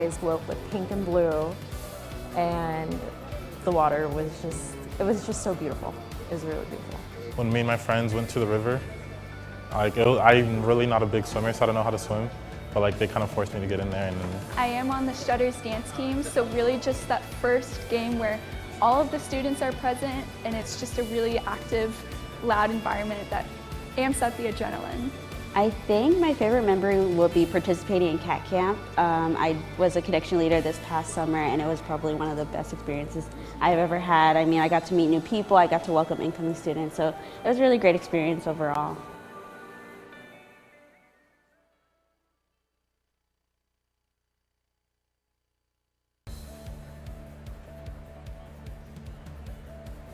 It's glowed with pink and blue, and the water was just so beautiful. It was really beautiful. When me and my friends went to the river, I'm really not a big swimmer, so I don't know how to swim, but they kind of forced me to get in there. I am on the Shutters dance team, so really just that first game where all of the students are present and it's just a really active, loud environment that amps up the adrenaline. I think my favorite memory will be participating in CAT Camp. I was a connection leader this past summer, and it was probably one of the best experiences I've ever had. I mean, I got to meet new people, I got to welcome incoming students, so it was a really great experience overall.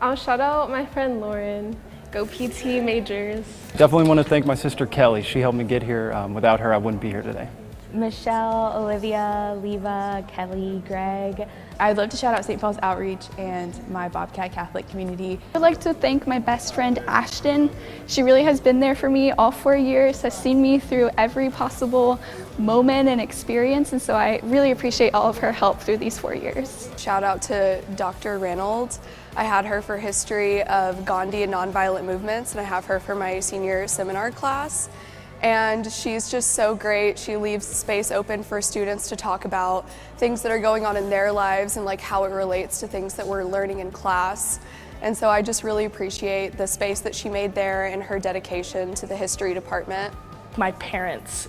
I'll shout out my friend Lauren. Go PT majors. Definitely want to thank my sister Kelly. She helped me get here. Without her, I wouldn't be here today. Michelle, Olivia, Leva, Kelly, Greg. I'd love to shout out St. Paul's Outreach and my Bobcat Catholic community. I'd like to thank my best friend Ashton. She really has been there for me all 4 years, has seen me through every possible moment and experience, and so I really appreciate all of her help through these 4 years. Shout out to Dr. Reynolds. I had her for history of Gandhi and nonviolent movements, and I have her for my senior seminar class. And she's just so great. She leaves space open for students to talk about things that are going on in their lives and how it relates to things that we're learning in class. And so I just really appreciate the space that she made there and her dedication to the history department. My parents,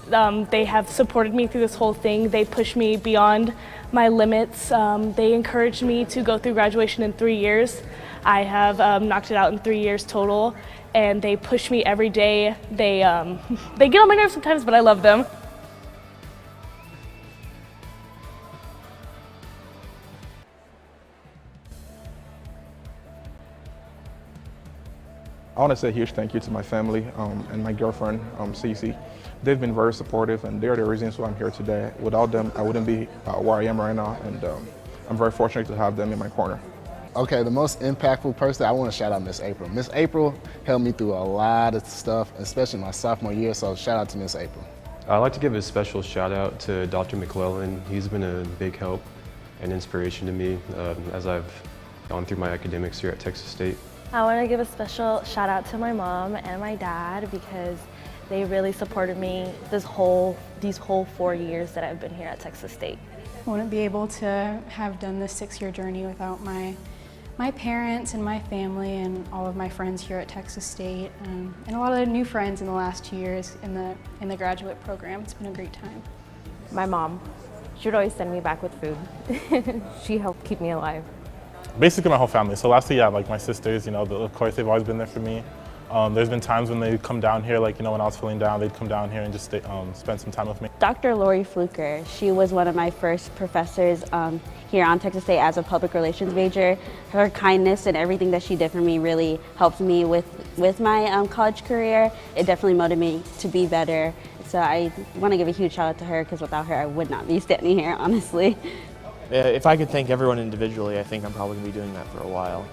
they have supported me through this whole thing. They pushed me beyond my limits. They encouraged me to go through graduation in 3 years. I have knocked it out in 3 years total, and they push me every day. They get on my nerves sometimes, but I love them. I want to say a huge thank you to my family and my girlfriend, Cece. They've been very supportive, and they're the reasons why I'm here today. Without them, I wouldn't be where I am right now, and I'm very fortunate to have them in my corner. Okay, the most impactful person, I want to shout out Miss April. Miss April helped me through a lot of stuff, especially my sophomore year, so shout out to Miss April. I'd like to give a special shout out to Dr. McClellan. He's been a big help and inspiration to me as I've gone through my academics here at Texas State. I want to give a special shout out to my mom and my dad because they really supported me these whole 4 years that I've been here at Texas State. I wouldn't be able to have done this 6-year journey without my parents and my family and all of my friends here at Texas State, and a lot of new friends in the last 2 years in the graduate program. It's been a great time. My mom, she would always send me back with food. She helped keep me alive. Basically my whole family. So lastly, yeah, my sisters, of course they've always been there for me. There's been times when they come down here, when I was feeling down, they'd come down here and just spend some time with me. Dr. Lori Fluker, she was one of my first professors here on Texas State as a public relations major. Her kindness and everything that she did for me really helped me with my college career. It definitely motivated me to be better. So I want to give a huge shout out to her because without her I would not be standing here, honestly. If I could thank everyone individually, I think I'm probably going to be doing that for a while.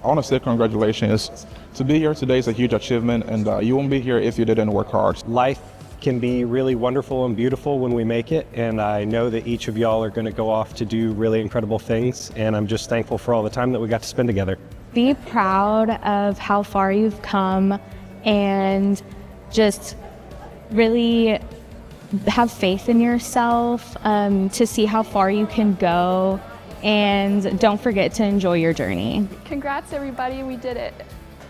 I want to say congratulations. To be here today is a huge achievement, and you won't be here if you didn't work hard. Life can be really wonderful and beautiful when we make it, and I know that each of y'all are going to go off to do really incredible things, and I'm just thankful for all the time that we got to spend together. Be proud of how far you've come and just really have faith in yourself to see how far you can go, and don't forget to enjoy your journey. Congrats everybody, we did it.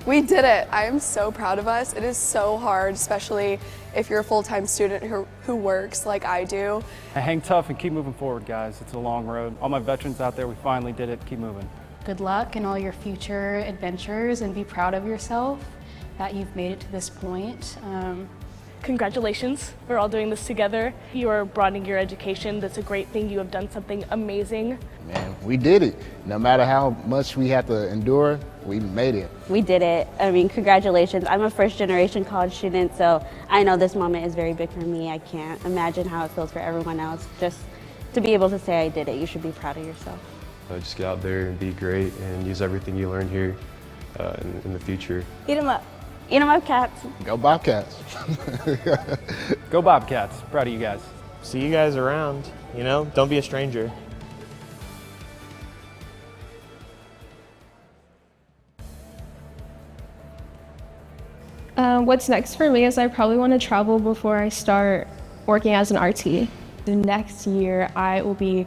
We did it. I am so proud of us. It is so hard, especially if you're a full-time student who works like I do. Hang tough and keep moving forward, guys. It's a long road. All my veterans out there, we finally did it. Keep moving. Good luck in all your future adventures, and be proud of yourself that you've made it to this point. Congratulations, we're all doing this together. You are broadening your education. That's a great thing. You have done something amazing. Man, we did it. No matter how much we had to endure, we made it. We did it. I mean, congratulations. I'm a first-generation college student, so I know this moment is very big for me. I can't imagine how it feels for everyone else. Just to be able to say I did it, you should be proud of yourself. Just get out there and be great and use everything you learn here in the future. Eat 'em up. Eat 'em up, cats. Go Bobcats. Go Bobcats. Proud of you guys. See you guys around, you know? Don't be a stranger. What's next for me is I probably want to travel before I start working as an RT. The next year, I will be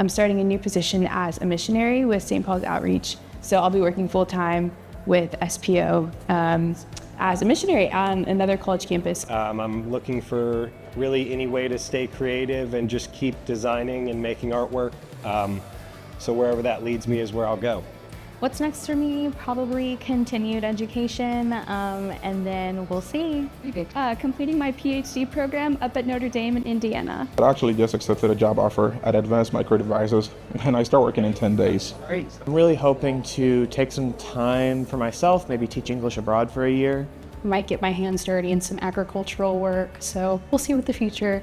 starting a new position as a missionary with St. Paul's Outreach. So I'll be working full-time with SPO as a missionary on another college campus. I'm looking for really any way to stay creative and just keep designing and making artwork. So wherever that leads me is where I'll go. What's next for me? Probably continued education, and then we'll see. Completing my PhD program up at Notre Dame in Indiana. I actually just accepted a job offer at Advanced Micro Devices, and I start working in 10 days. Great. I'm really hoping to take some time for myself, maybe teach English abroad for a year. Might get my hands dirty in some agricultural work, so we'll see what the future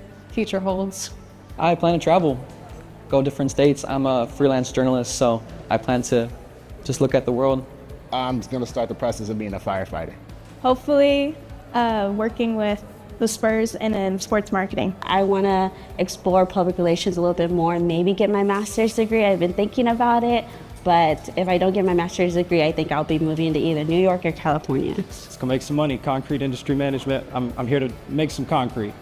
holds. I plan to travel, go to different states. I'm a freelance journalist, so I plan to just look at the world. I'm going to start the process of being a firefighter. Hopefully working with the Spurs and in sports marketing. I want to explore public relations a little bit more, maybe get my master's degree. I've been thinking about it, but if I don't get my master's degree, I think I'll be moving to either New York or California. Let's go make some money. Concrete industry management. I'm here to make some concrete.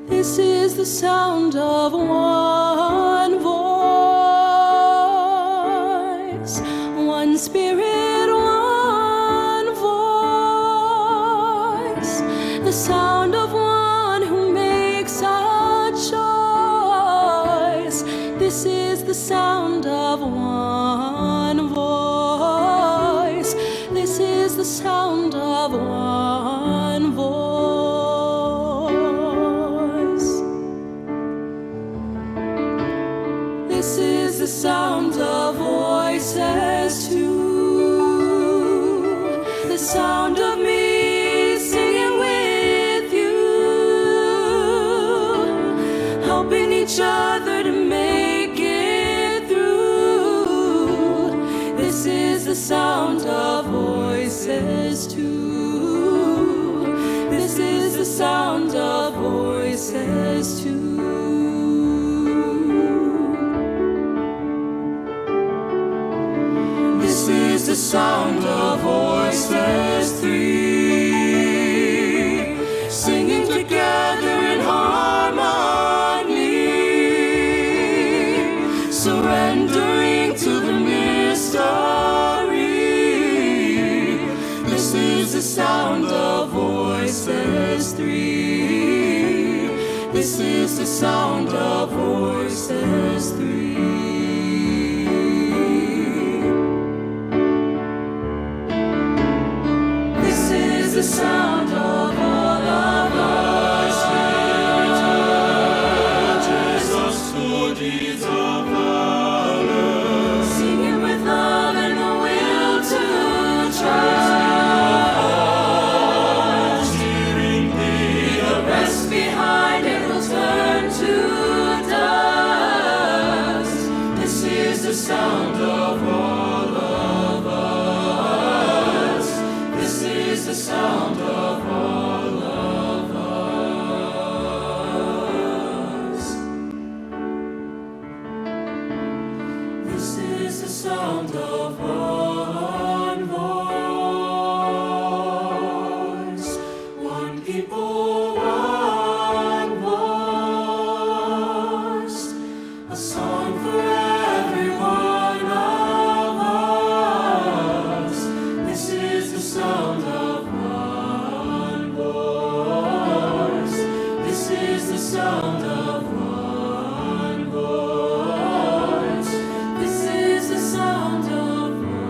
This is the sound of one voice, one spirit, one voice, the sound of one who makes a choice. This is the sound of one voice. This is the sound of one voice. This is the sound of voices too, the sound of me singing each other to make it through. This is the sound of voices too. This is the sound of voices too. This is the sound of voices three, singing together in harmony, surrendering to the mystery. This is the sound of voices three. This is the sound of voices three. The sound of all of us, urges us to deeds of valor, singing with love and the will to trust. Leave the rest behind and we'll turn to dust. This is the sound of all of us. This is the sound of all of us. This is the sound of one voice, one people, one voice, a song for every one of us. This is the sound of sound of one voice. This is the sound of one.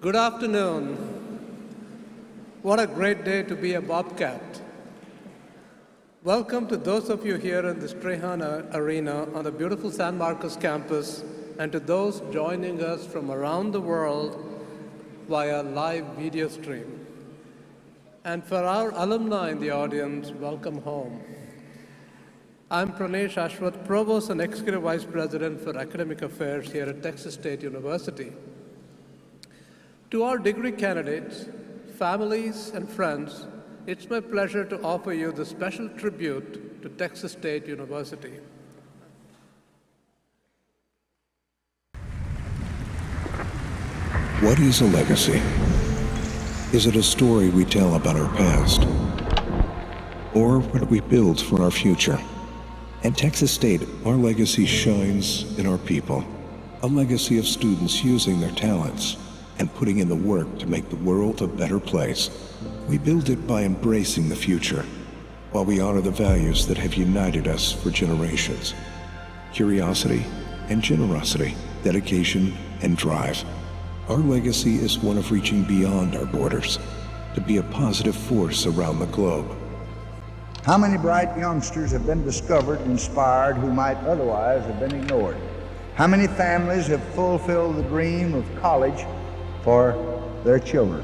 Good afternoon. What a great day to be a Bobcat. Welcome to those of you here in the Strahan Arena on the beautiful San Marcos campus, and to those joining us from around the world via live video stream. And for our alumni in the audience, welcome home. I'm Pranesh Ashwath, Provost and Executive Vice President for Academic Affairs here at Texas State University. To our degree candidates, families, and friends, it's my pleasure to offer you the special tribute to Texas State University. What is a legacy? Is it a story we tell about our past? Or what we build for our future? At Texas State, our legacy shines in our people. A legacy of students using their talents and putting in the work to make the world a better place. We build it by embracing the future, while we honor the values that have united us for generations. Curiosity and generosity, dedication and drive. Our legacy is one of reaching beyond our borders, to be a positive force around the globe. How many bright youngsters have been discovered and inspired who might otherwise have been ignored? How many families have fulfilled the dream of college for their children?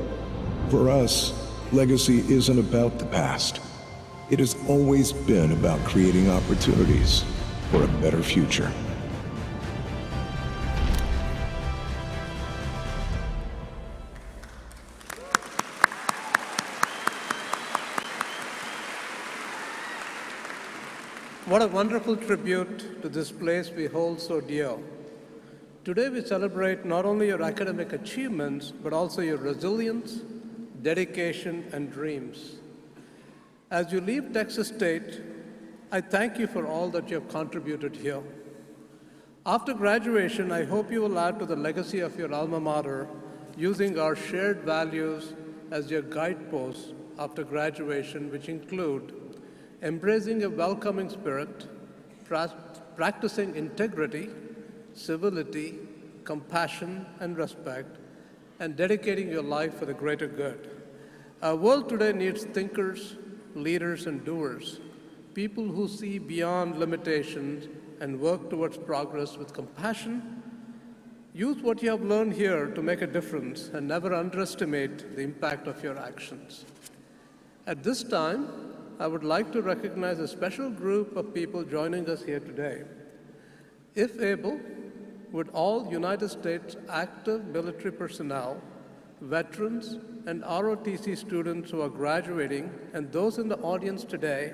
For us, legacy isn't about the past. It has always been about creating opportunities for a better future. What a wonderful tribute to this place we hold so dear. Today we celebrate not only your academic achievements, but also your resilience, dedication, and dreams. As you leave Texas State, I thank you for all that you have contributed here. After graduation, I hope you will add to the legacy of your alma mater using our shared values as your guideposts after graduation, which include embracing a welcoming spirit, practicing integrity, civility, compassion, and respect, and dedicating your life for the greater good. Our world today needs thinkers, leaders, and doers, people who see beyond limitations and work towards progress with compassion. Use what you have learned here to make a difference and never underestimate the impact of your actions. At this time, I would like to recognize a special group of people joining us here today. If able, would all United States active military personnel, veterans, and ROTC students who are graduating, and those in the audience today,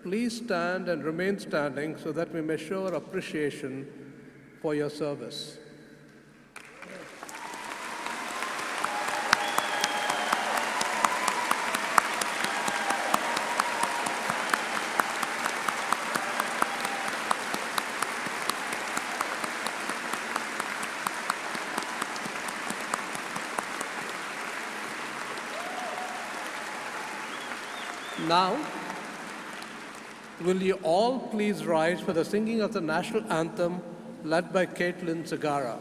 please stand and remain standing so that we may show our appreciation for your service. Now, will you all please rise for the singing of the national anthem led by Caitlin Zagara.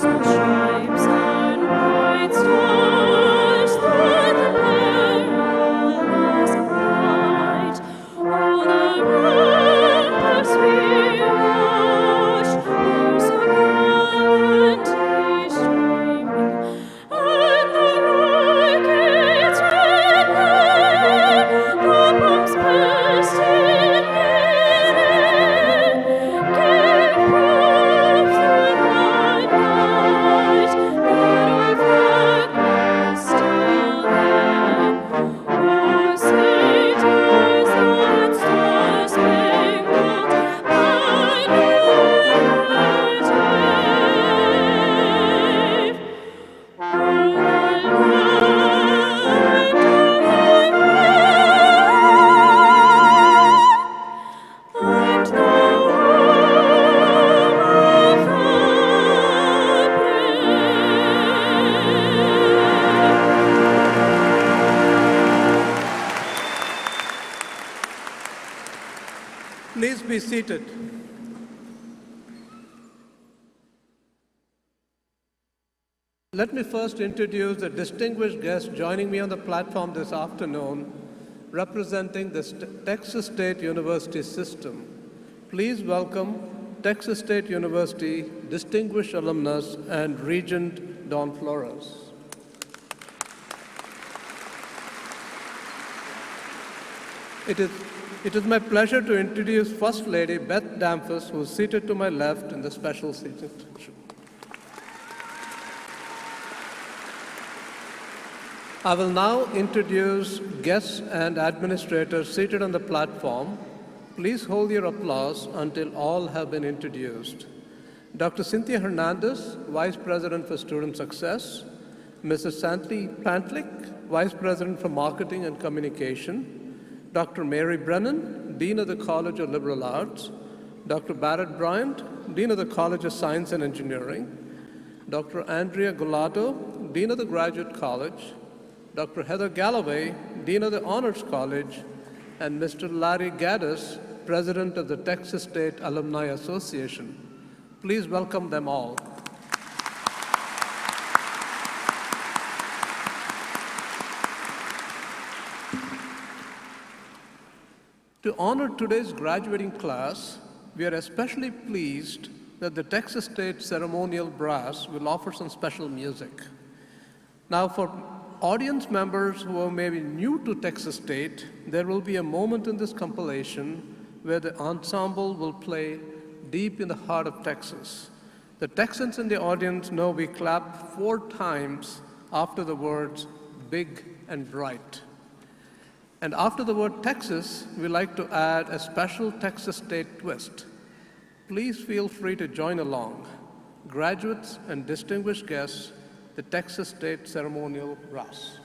Stripes and white stars, through the perilous seated. Let me first introduce the distinguished guest joining me on the platform this afternoon, representing the Texas State University system. Please welcome Texas State University distinguished alumnus and Regent Don Flores. It is my pleasure to introduce First Lady Beth Damphus, who is seated to my left in the special seating section. I will now introduce guests and administrators seated on the platform. Please hold your applause until all have been introduced. Dr. Cynthia Hernandez, Vice President for Student Success. Mrs. Sandy Pantlick, Vice President for Marketing and Communication. Dr. Mary Brennan, Dean of the College of Liberal Arts. Dr. Barrett Bryant, Dean of the College of Science and Engineering. Dr. Andrea Gulato, Dean of the Graduate College. Dr. Heather Galloway, Dean of the Honors College, and Mr. Larry Gaddis, President of the Texas State Alumni Association. Please welcome them all. To honor today's graduating class, we are especially pleased that the Texas State Ceremonial Brass will offer some special music. Now, for audience members who may be new to Texas State, there will be a moment in this compilation where the ensemble will play Deep in the Heart of Texas. The Texans in the audience know we clap 4 times after the words big and bright. And after the word Texas, we like to add a special Texas State twist. Please feel free to join along. Graduates and distinguished guests, the Texas State Ceremonial Brass.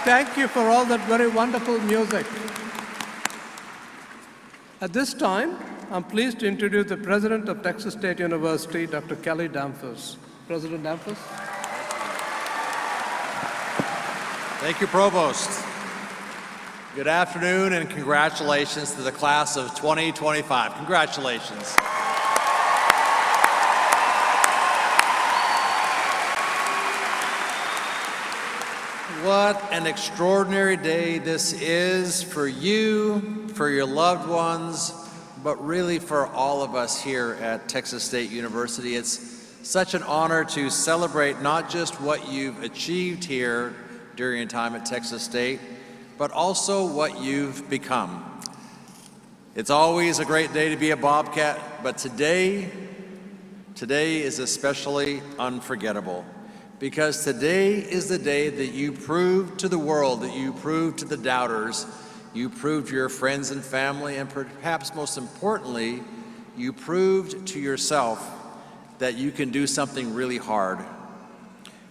Thank you for all that very wonderful music. At this time, I'm pleased to introduce the President of Texas State University, Dr. Kelly Damphus. President Damphus. Thank you, Provost. Good afternoon and congratulations to the class of 2025. Congratulations. What an extraordinary day this is for you, for your loved ones, but really for all of us here at Texas State University. It's such an honor to celebrate not just what you've achieved here during your time at Texas State, but also what you've become. It's always a great day to be a Bobcat, but today is especially unforgettable. Because today is the day that you proved to the world, that you proved to the doubters, you proved to your friends and family, and perhaps most importantly, you proved to yourself that you can do something really hard.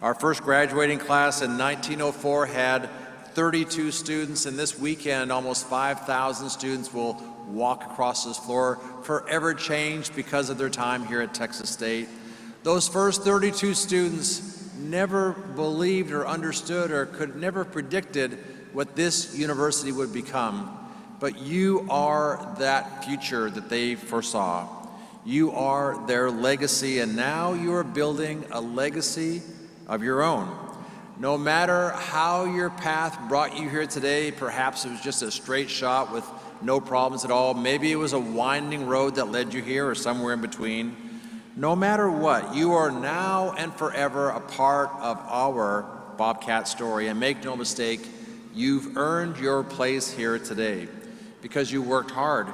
Our first graduating class in 1904 had 32 students, and this weekend almost 5,000 students will walk across this floor, forever changed because of their time here at Texas State. Those first 32 students never believed or understood or could never predicted what this university would become. But you are that future that they foresaw. You are their legacy, and now you are building a legacy of your own. No matter how your path brought you here today, perhaps it was just a straight shot with no problems at all. Maybe it was a winding road that led you here or somewhere in between. No matter what, you are now and forever a part of our Bobcat story. And make no mistake, you've earned your place here today because you worked hard.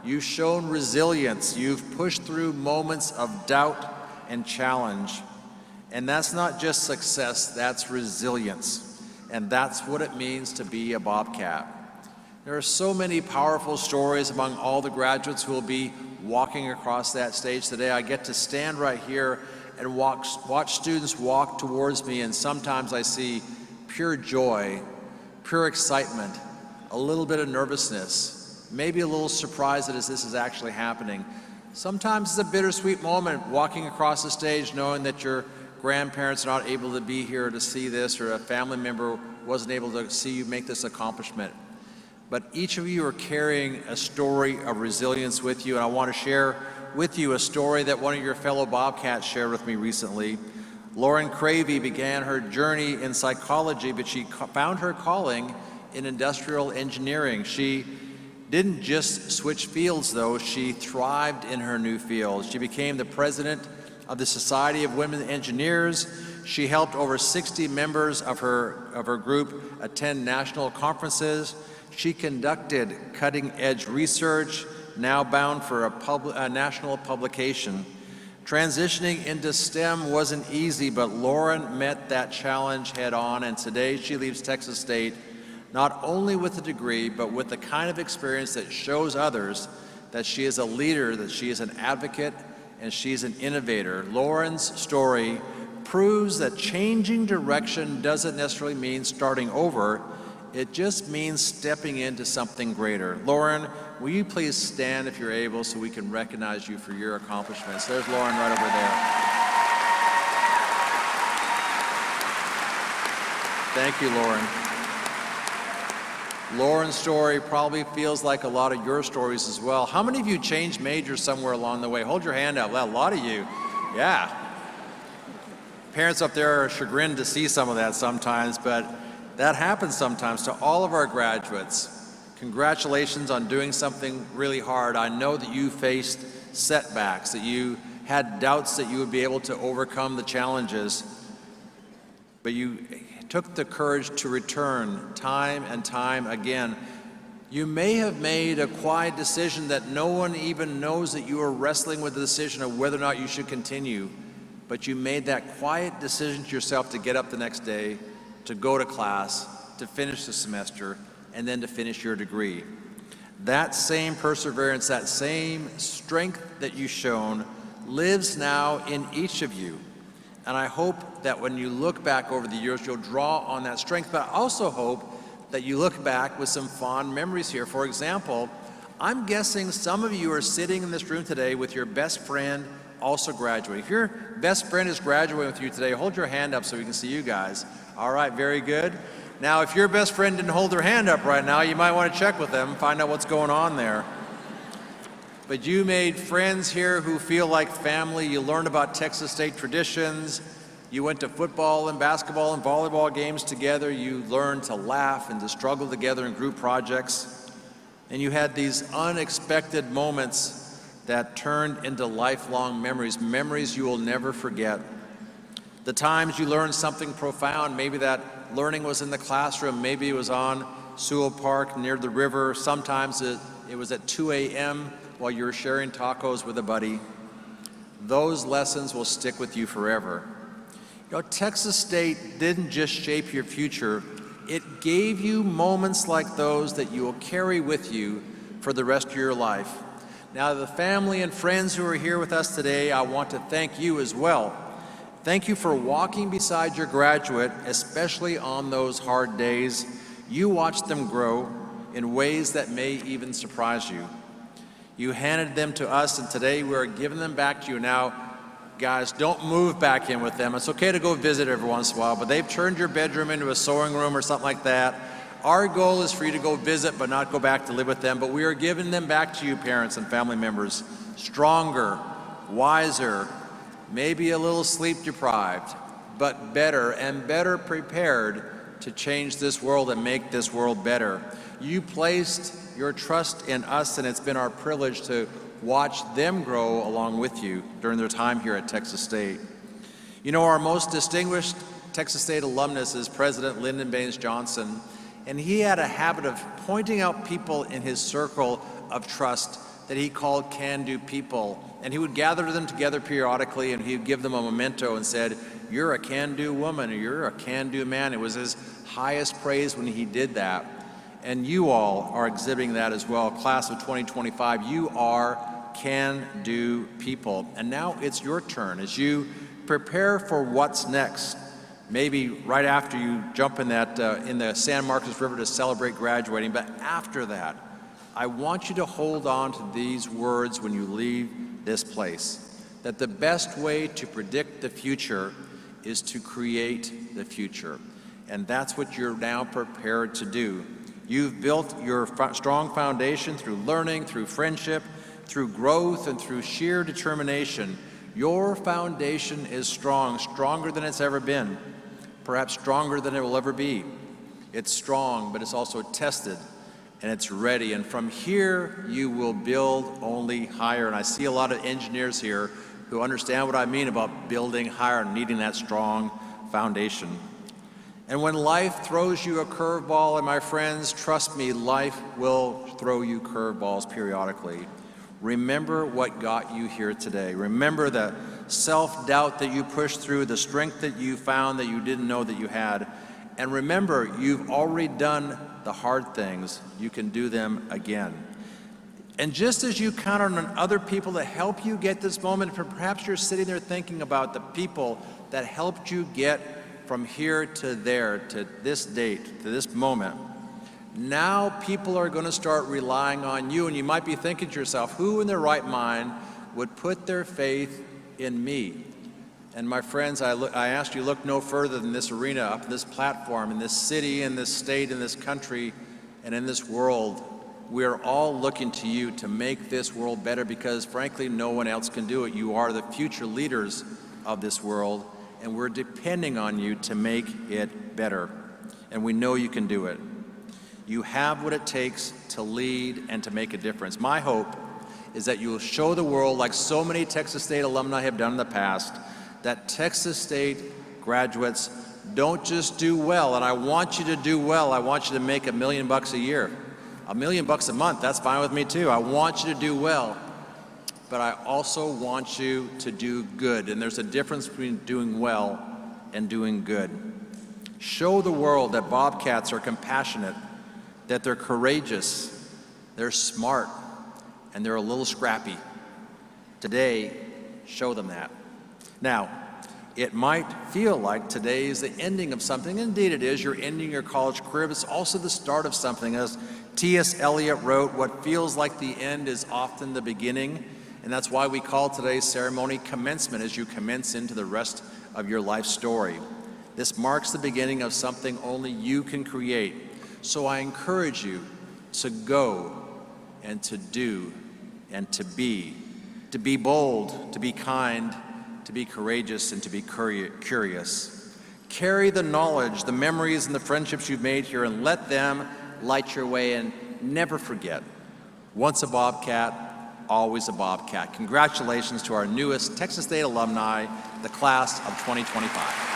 You've shown resilience. You've pushed through moments of doubt and challenge. And that's not just success, that's resilience. And that's what it means to be a Bobcat. There are so many powerful stories among all the graduates who will be walking across that stage today. I get to stand right here and watch students walk towards me, and sometimes I see pure joy, pure excitement, a little bit of nervousness, maybe a little surprise that this is actually happening. Sometimes it's a bittersweet moment walking across the stage knowing that your grandparents are not able to be here to see this, or a family member wasn't able to see you make this accomplishment. But each of you are carrying a story of resilience with you, and I want to share with you a story that one of your fellow Bobcats shared with me recently. Lauren Cravey began her journey in psychology, but she found her calling in industrial engineering. She didn't just switch fields, though. She thrived in her new field. She became the president of the Society of Women Engineers. She helped over 60 members of her group attend national conferences. She conducted cutting-edge research, now bound for a national publication. Transitioning into STEM wasn't easy, but Lauren met that challenge head-on, and today she leaves Texas State not only with a degree, but with the kind of experience that shows others that she is a leader, that she is an advocate, and she's an innovator. Lauren's story proves that changing direction doesn't necessarily mean starting over. It just means stepping into something greater. Lauren, will you please stand if you're able so we can recognize you for your accomplishments? There's Lauren right over there. Thank you, Lauren. Lauren's story probably feels like a lot of your stories as well. How many of you changed majors somewhere along the way? Hold your hand up. Well, a lot of you. Yeah. Parents up there are chagrined to see some of that sometimes, but that happens sometimes to all of our graduates. Congratulations on doing something really hard. I know that you faced setbacks, that you had doubts that you would be able to overcome the challenges, but you took the courage to return time and time again. You may have made a quiet decision that no one even knows that you are wrestling with the decision of whether or not you should continue, but you made that quiet decision to yourself to get up the next day, to go to class, to finish the semester, and then to finish your degree. That same perseverance, that same strength that you've shown lives now in each of you. And I hope that when you look back over the years, you'll draw on that strength, but I also hope that you look back with some fond memories here. For example, I'm guessing some of you are sitting in this room today with your best friend also graduating. If your best friend is graduating with you today, hold your hand up so we can see you guys. All right, very good. Now, if your best friend didn't hold their hand up right now, you might want to check with them, find out what's going on there. But you made friends here who feel like family. You learned about Texas State traditions. You went to football and basketball and volleyball games together. You learned to laugh and to struggle together in group projects. And you had these unexpected moments that turned into lifelong memories, memories you will never forget. The times you learned something profound, maybe that learning was in the classroom, maybe it was on Sewell Park near the river, sometimes it was at 2 a.m. while you were sharing tacos with a buddy. Those lessons will stick with you forever. You know, Texas State didn't just shape your future, it gave you moments like those that you will carry with you for the rest of your life. Now, the family and friends who are here with us today, I want to thank you as well. Thank you for walking beside your graduate, especially on those hard days. You watched them grow in ways that may even surprise you. You handed them to us, and today we're giving them back to you. Now, guys, don't move back in with them. It's okay to go visit every once in a while, but they've turned your bedroom into a sewing room or something like that. Our goal is for you to go visit, but not go back to live with them. But we are giving them back to you, parents and family members, stronger, wiser, maybe a little sleep deprived, but better and better prepared to change this world and make this world better. You placed your trust in us, and it's been our privilege to watch them grow along with you during their time here at Texas State. You know, our most distinguished Texas State alumnus is President Lyndon Baines Johnson, and he had a habit of pointing out people in his circle of trust that he called can-do people. And he would gather them together periodically, and he would give them a memento and said, "You're a can-do woman," or "You're a can-do man." It was his highest praise when he did that. And you all are exhibiting that as well. Class of 2025, you are can-do people. And now it's your turn as you prepare for what's next. Maybe right after you jump in the San Marcos River to celebrate graduating, but after that, I want you to hold on to these words when you leave this place, that the best way to predict the future is to create the future. And that's what you're now prepared to do. You've built your strong foundation through learning, through friendship, through growth, and through sheer determination. Your foundation is strong, stronger than it's ever been, perhaps stronger than it will ever be. It's strong, but it's also tested, and it's ready. And from here, you will build only higher. And I see a lot of engineers here who understand what I mean about building higher and needing that strong foundation. And when life throws you a curveball, and my friends, trust me, life will throw you curveballs periodically. Remember what got you here today. Remember the self-doubt that you pushed through, the strength that you found that you didn't know that you had. And remember, you've already done the hard things. You can do them again. And just as you count on other people to help you get this moment, perhaps you're sitting there thinking about the people that helped you get from here to there, to this date, to this moment. Now people are going to start relying on you, and you might be thinking to yourself, who in their right mind would put their faith in me? And my friends, I asked you, look no further than this arena, up this platform, in this city, in this state, in this country, and in this world. We're all looking to you to make this world better because, frankly, no one else can do it. You are the future leaders of this world, and we're depending on you to make it better. And we know you can do it. You have what it takes to lead and to make a difference. My hope is that you will show the world, like so many Texas State alumni have done in the past, that Texas State graduates don't just do well, and I want you to do well. I want you to make $1 million a year. $1 million a month, that's fine with me too. I want you to do well, but I also want you to do good, and there's a difference between doing well and doing good. Show the world that Bobcats are compassionate, that they're courageous, they're smart, and they're a little scrappy. Today, show them that. Now, it might feel like today is the ending of something. Indeed it is. You're ending your college career, but it's also the start of something. As T.S. Eliot wrote, what feels like the end is often the beginning, and that's why we call today's ceremony commencement, as you commence into the rest of your life story. This marks the beginning of something only you can create. So I encourage you to go and to do and to be bold, to be kind, to be courageous, and to be curious. Carry the knowledge, the memories, and the friendships you've made here, and let them light your way. And never forget, once a Bobcat, always a Bobcat. Congratulations to our newest Texas State alumni, the class of 2025.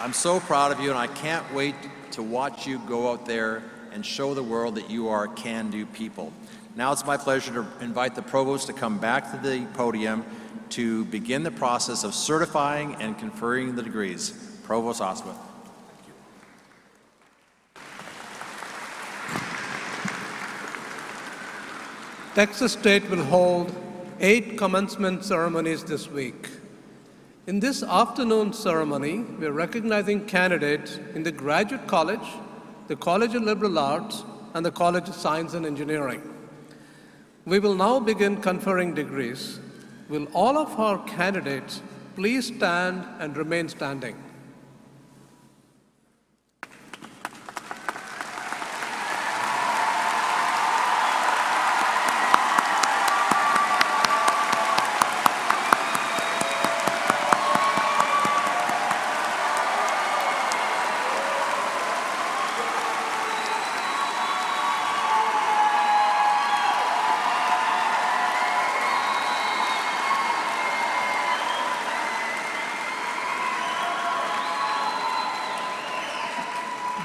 I'm so proud of you, and I can't wait to watch you go out there and show the world that you are can-do people. Now it's my pleasure to invite the provost to come back to the podium to begin the process of certifying and conferring the degrees. Provost Oswald. Texas State will hold 8 commencement ceremonies this week. In this afternoon ceremony, we are recognizing candidates in the Graduate College, the College of Liberal Arts, and the College of Science and Engineering. We will now begin conferring degrees. Will all of our candidates please stand and remain standing?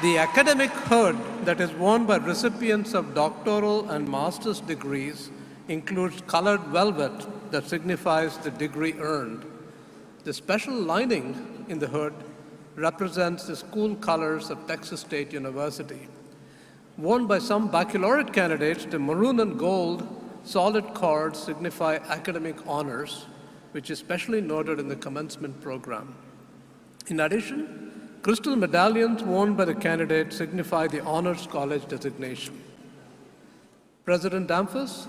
The academic hood that is worn by recipients of doctoral and master's degrees includes colored velvet that signifies the degree earned. The special lining in the hood represents the school colors of Texas State University. Worn by some baccalaureate candidates, the maroon and gold solid cords signify academic honors, which is specially noted in the commencement program. In addition, crystal medallions worn by the candidate signify the Honors College designation. President Damphus,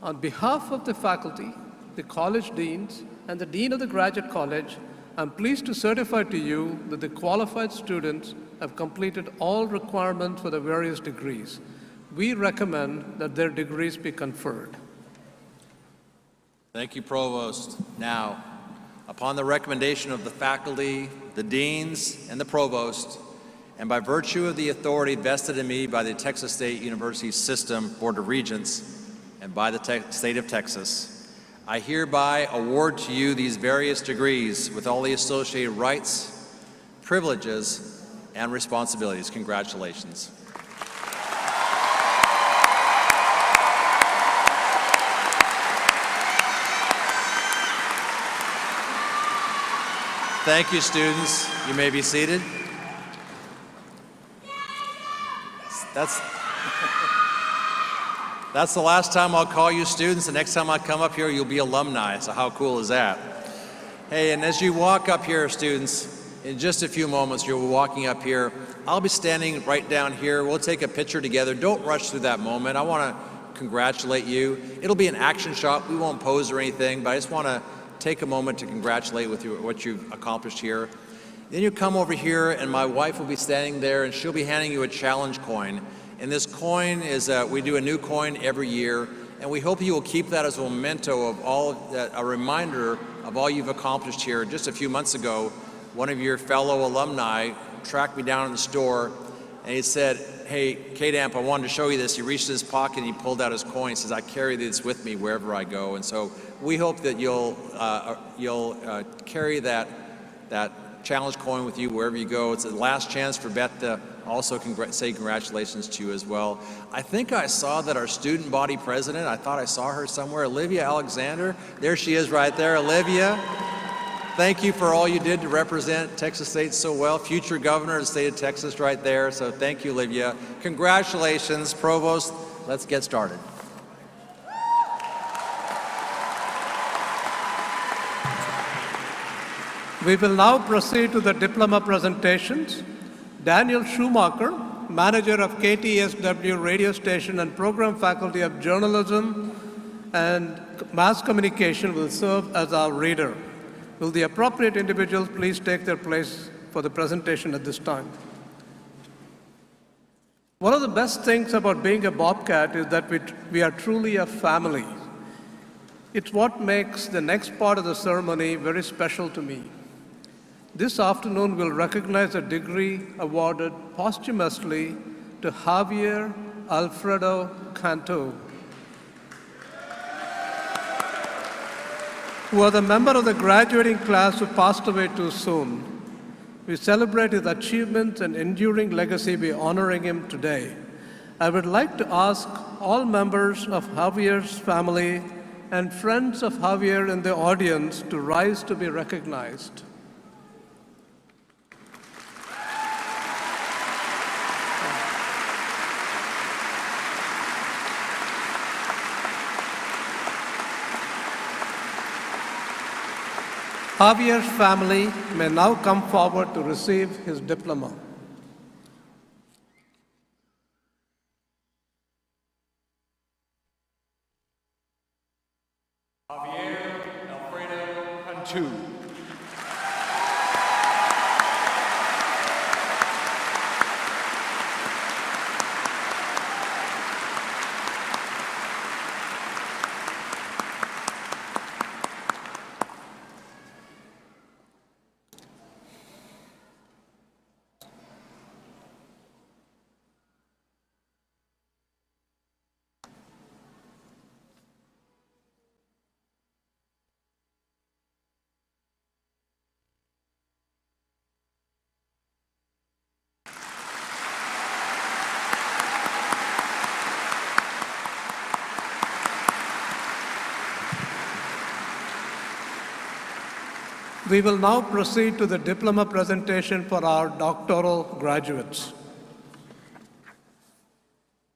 on behalf of the faculty, the college deans, and the Dean of the Graduate College, I'm pleased to certify to you that the qualified students have completed all requirements for the various degrees. We recommend that their degrees be conferred. Thank you, Provost. Now, upon the recommendation of the faculty, the deans, and the provost, and by virtue of the authority vested in me by the Texas State University System Board of Regents and by the State of Texas, I hereby award to you these various degrees with all the associated rights, privileges, and responsibilities. Congratulations. Thank you, students. You may be seated. That's the last time I'll call you students. The next time I come up here, you'll be alumni. So how cool is that? Hey, and as you walk up here, students, in just a few moments, you'll be walking up here. I'll be standing right down here. We'll take a picture together. Don't rush through that moment. I want to congratulate you. It'll be an action shot. We won't pose or anything, but I just want to take a moment to congratulate with you what you've accomplished here. Then you come over here, and my wife will be standing there, and she'll be handing you a challenge coin. And this coin is, we do a new coin every year, and we hope you will keep that as a memento of a reminder of all you've accomplished here. Just a few months ago, one of your fellow alumni tracked me down in the store, and he said, "Hey, K-Damp, I wanted to show you this." He reached in his pocket and he pulled out his coin. He says, "I carry this with me wherever I go." And so we hope that you'll carry that challenge coin with you wherever you go. It's the last chance for Beth to also say congratulations to you as well. I think I saw that our student body president, I thought I saw her somewhere, Olivia Alexander. There she is right there, Olivia. Thank you for all you did to represent Texas State so well. Future governor of the state of Texas right there. So thank you, Olivia. Congratulations, Provost. Let's get started. We will now proceed to the diploma presentations. Daniel Schumacher, manager of KTSW radio station and program faculty of journalism and mass communication, will serve as our reader. Will the appropriate individuals please take their place for the presentation at this time? One of the best things about being a Bobcat is that we are truly a family. It's what makes the next part of the ceremony very special to me. This afternoon, we'll recognize a degree awarded posthumously to Javier Alfredo Canto, who was a member of the graduating class who passed away too soon. We celebrate his achievements and enduring legacy by honoring him today. I would like to ask all members of Javier's family and friends of Javier in the audience to rise to be recognized. Javier's family may now come forward to receive his diploma. Javier Alfredo Cantu. We will now proceed to the diploma presentation for our doctoral graduates.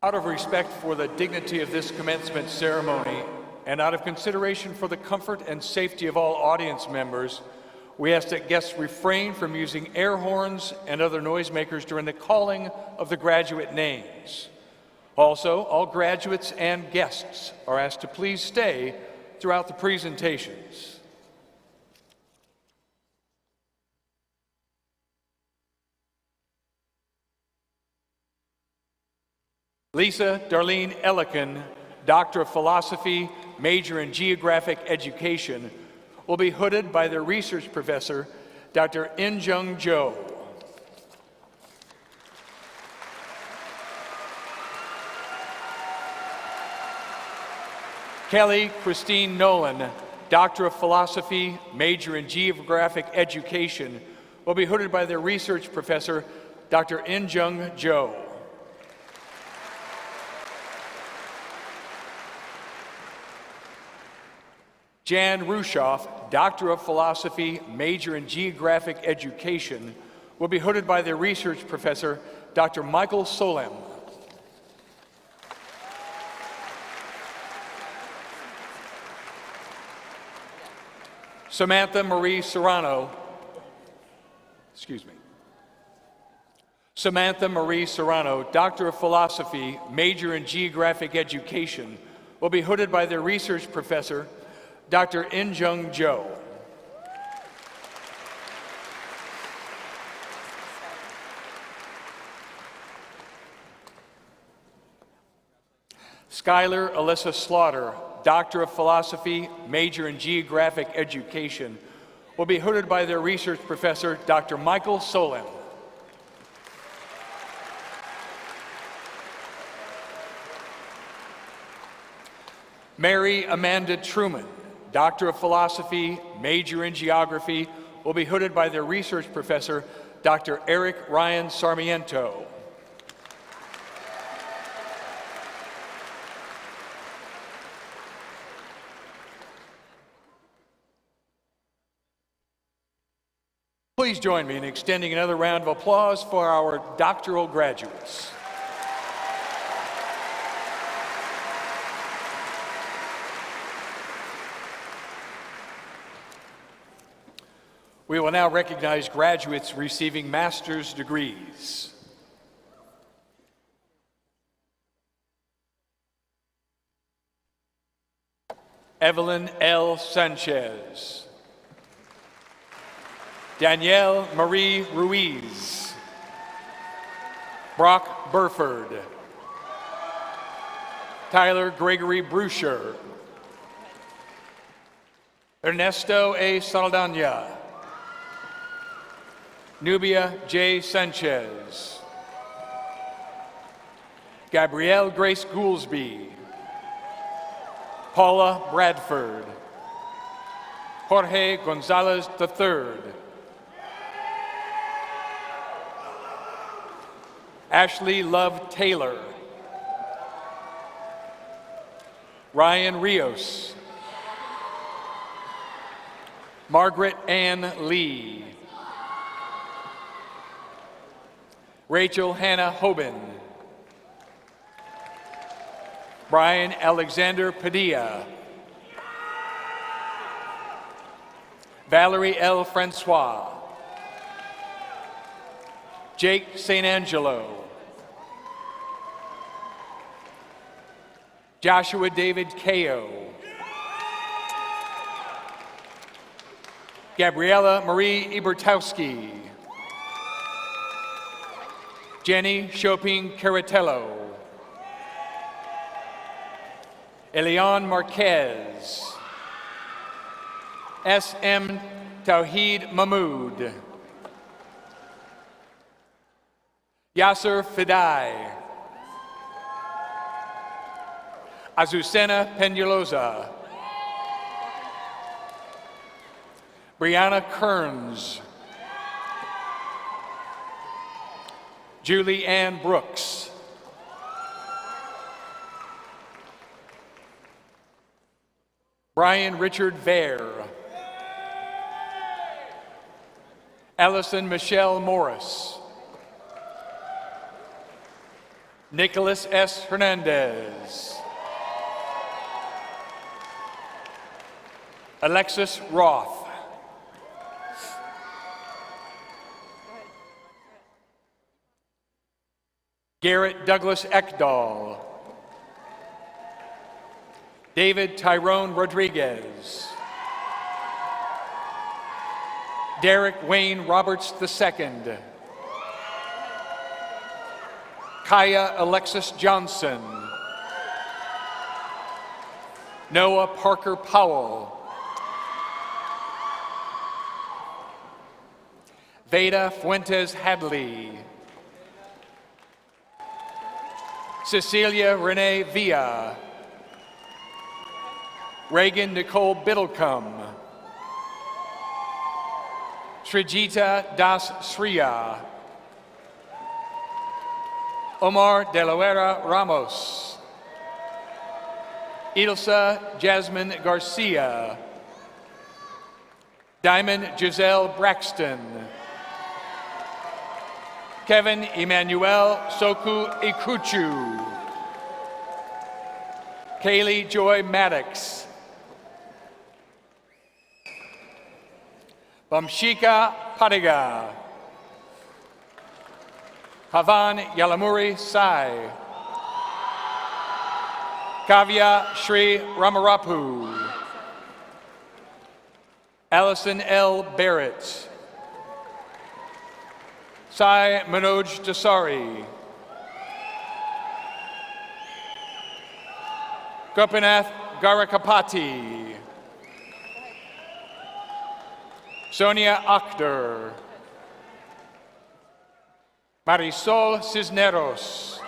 Out of respect for the dignity of this commencement ceremony and out of consideration for the comfort and safety of all audience members, we ask that guests refrain from using air horns and other noisemakers during the calling of the graduate names. Also, all graduates and guests are asked to please stay throughout the presentations. Lisa Darlene Ellikin, Doctor of Philosophy, major in Geographic Education, will be hooded by their research professor, Dr. In-Jung Jo. Kelly Christine Nolan, Doctor of Philosophy, major in Geographic Education, will be hooded by their research professor, Dr. In-Jung Jo. Jan Rushoff, Doctor of Philosophy, major in Geographic Education, will be hooded by their research professor, Dr. Michael Solem. Samantha Marie Serrano, Samantha Marie Serrano, Doctor of Philosophy, major in Geographic Education, will be hooded by their research professor, Dr. In-Jung Jo. Skylar Alyssa Slaughter, Doctor of Philosophy, major in Geographic Education, will be hooded by their research professor, Dr. Michael Solem. Mary Amanda Truman, Doctor of Philosophy, major in Geography, will be hooded by their research professor, Dr. Eric Ryan Sarmiento. Please join me in extending another round of applause for our doctoral graduates. We will now recognize graduates receiving master's degrees. Evelyn L. Sanchez. Danielle Marie Ruiz. Brock Burford. Tyler Gregory Bruscher. Ernesto A. Saldana. Nubia J. Sanchez. Gabrielle Grace Goolsby. Paula Bradford. Jorge Gonzalez III. Ashley Love Taylor. Ryan Rios. Margaret Ann Lee. Rachel Hannah Hoban. Brian Alexander Padilla. Valerie L. Francois. Jake St. Angelo. Joshua David Kao. Gabriella Marie Ibertowski. Jenny Chopin Caratello. Elian Marquez. S.M. Tawheed Mahmood. Yasser Fidai. Azucena Peñalosa. Brianna Kearns. Julie Ann Brooks. Brian Richard Vare. Allison Michelle Morris. Nicholas S. Hernandez. Alexis Roth. Garrett Douglas Ekdahl. David Tyrone Rodriguez. Derek Wayne Roberts II. Kaya Alexis Johnson. Noah Parker Powell. Veda Fuentes Hadley. Cecilia Renee Villa. Reagan Nicole Biddlecombe. Srijita Das Sriya. Omar De La Vera Ramos. Ilsa Jasmine Garcia. Diamond Giselle Braxton. Kevin Emmanuel Soku Ikuchu. Kaylee Joy Maddox. Vamshika Padiga. Havan Yalamuri Sai. Kavya Shri Ramarapu. Allison L. Barrett. Sai Manoj Dasari. Gopinath Garakapati. Sonia Akhtar. Marisol Cisneros.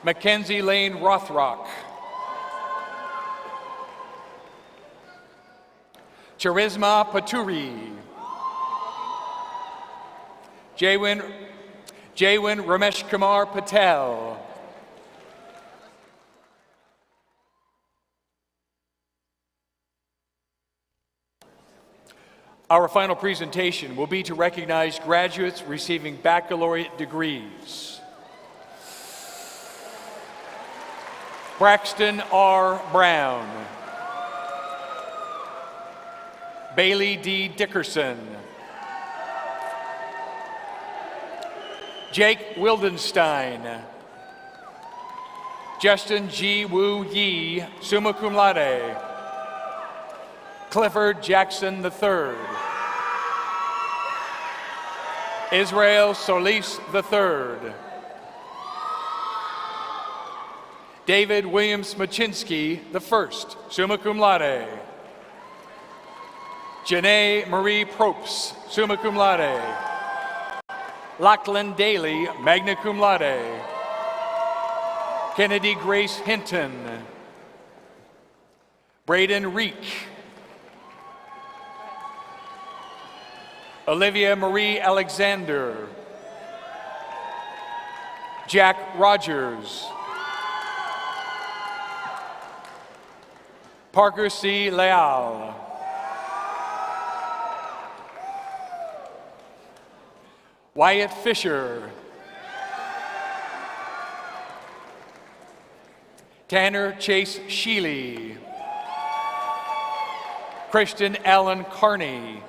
Mackenzie Lane Rothrock. Charisma Paturi. Jaywin Ramesh Kumar Patel. Our final presentation will be to recognize graduates receiving baccalaureate degrees. Braxton R. Brown. Bailey D. Dickerson. Jake Wildenstein. Justin G. Wu Yi, summa cum laude. Clifford Jackson III. Israel Solis III. David Williams Machinsky I, summa cum laude. Janae Marie Propes, summa cum laude. Lachlan Daly, magna cum laude. Kennedy Grace Hinton. Braden Reek. Olivia Marie Alexander. Jack Rogers. Parker C. Leal. Wyatt Fisher. Tanner Chase Sheely. Christian Allen Carney.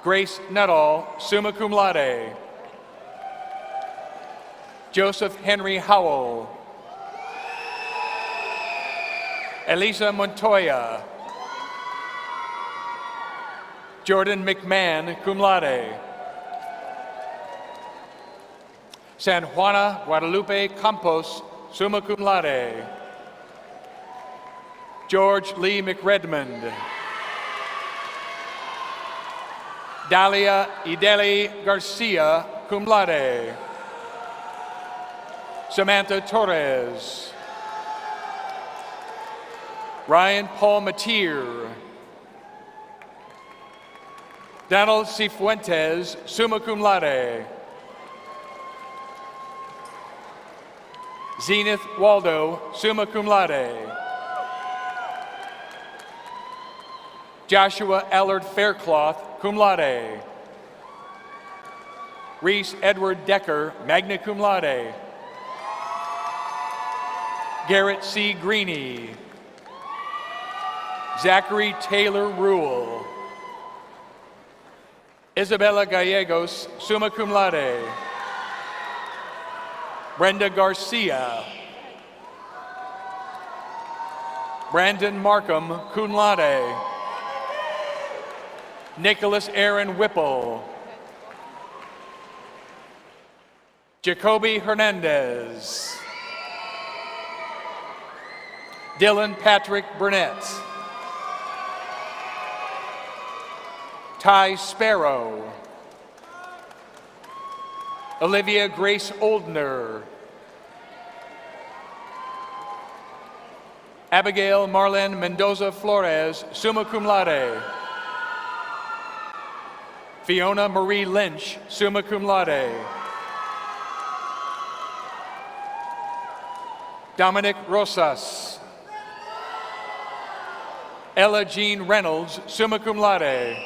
Grace Nuttall, summa cum laude. Joseph Henry Howell. Elisa Montoya. Jordan McMahon, cum laude. San Juana Guadalupe Campos, summa cum laude. George Lee McRedmond. Dalia Ideli Garcia, cum laude. Samantha Torres. Ryan Paul Mateer. Donald Cifuentes, summa cum laude. Zenith Waldo, summa cum laude. Joshua Allard Faircloth, cum laude. Reese Edward Decker, magna cum laude. Garrett C. Greeny. Zachary Taylor Rule. Isabella Gallegos, summa cum laude. Brenda Garcia. Brandon Markham, cum laude. Nicholas Aaron Whipple. Jacoby Hernandez. Dylan Patrick Burnett. Ty Sparrow. Olivia Grace Oldner. Abigail Marlene Mendoza Flores, summa cum laude. Fiona Marie Lynch, summa cum laude. Dominic Rosas. Ella Jean Reynolds, summa cum laude.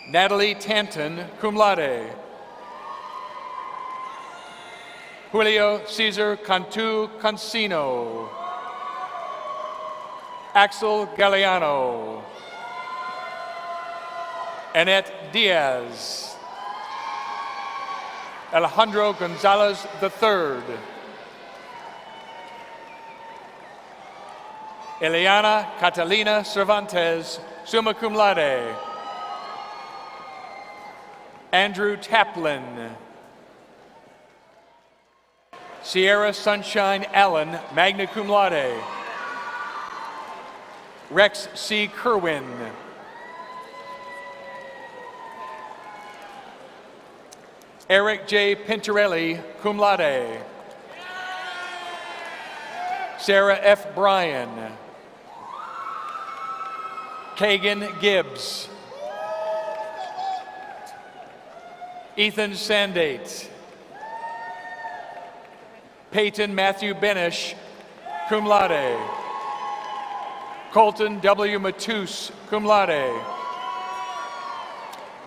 Natalie Tanton, cum laude. Julio Cesar Cantu Cancino. Axel Galliano. Annette Diaz. Alejandro Gonzalez III. Eliana Catalina Cervantes, summa cum laude. Andrew Taplin. Sierra Sunshine Allen, magna cum laude. Rex C. Kerwin. Eric J. Pintarelli, cum laude. Sarah F. Bryan. Kagan Gibbs. Ethan Sandate. Peyton Matthew Benish, cum laude. Colton W. Matus, cum laude.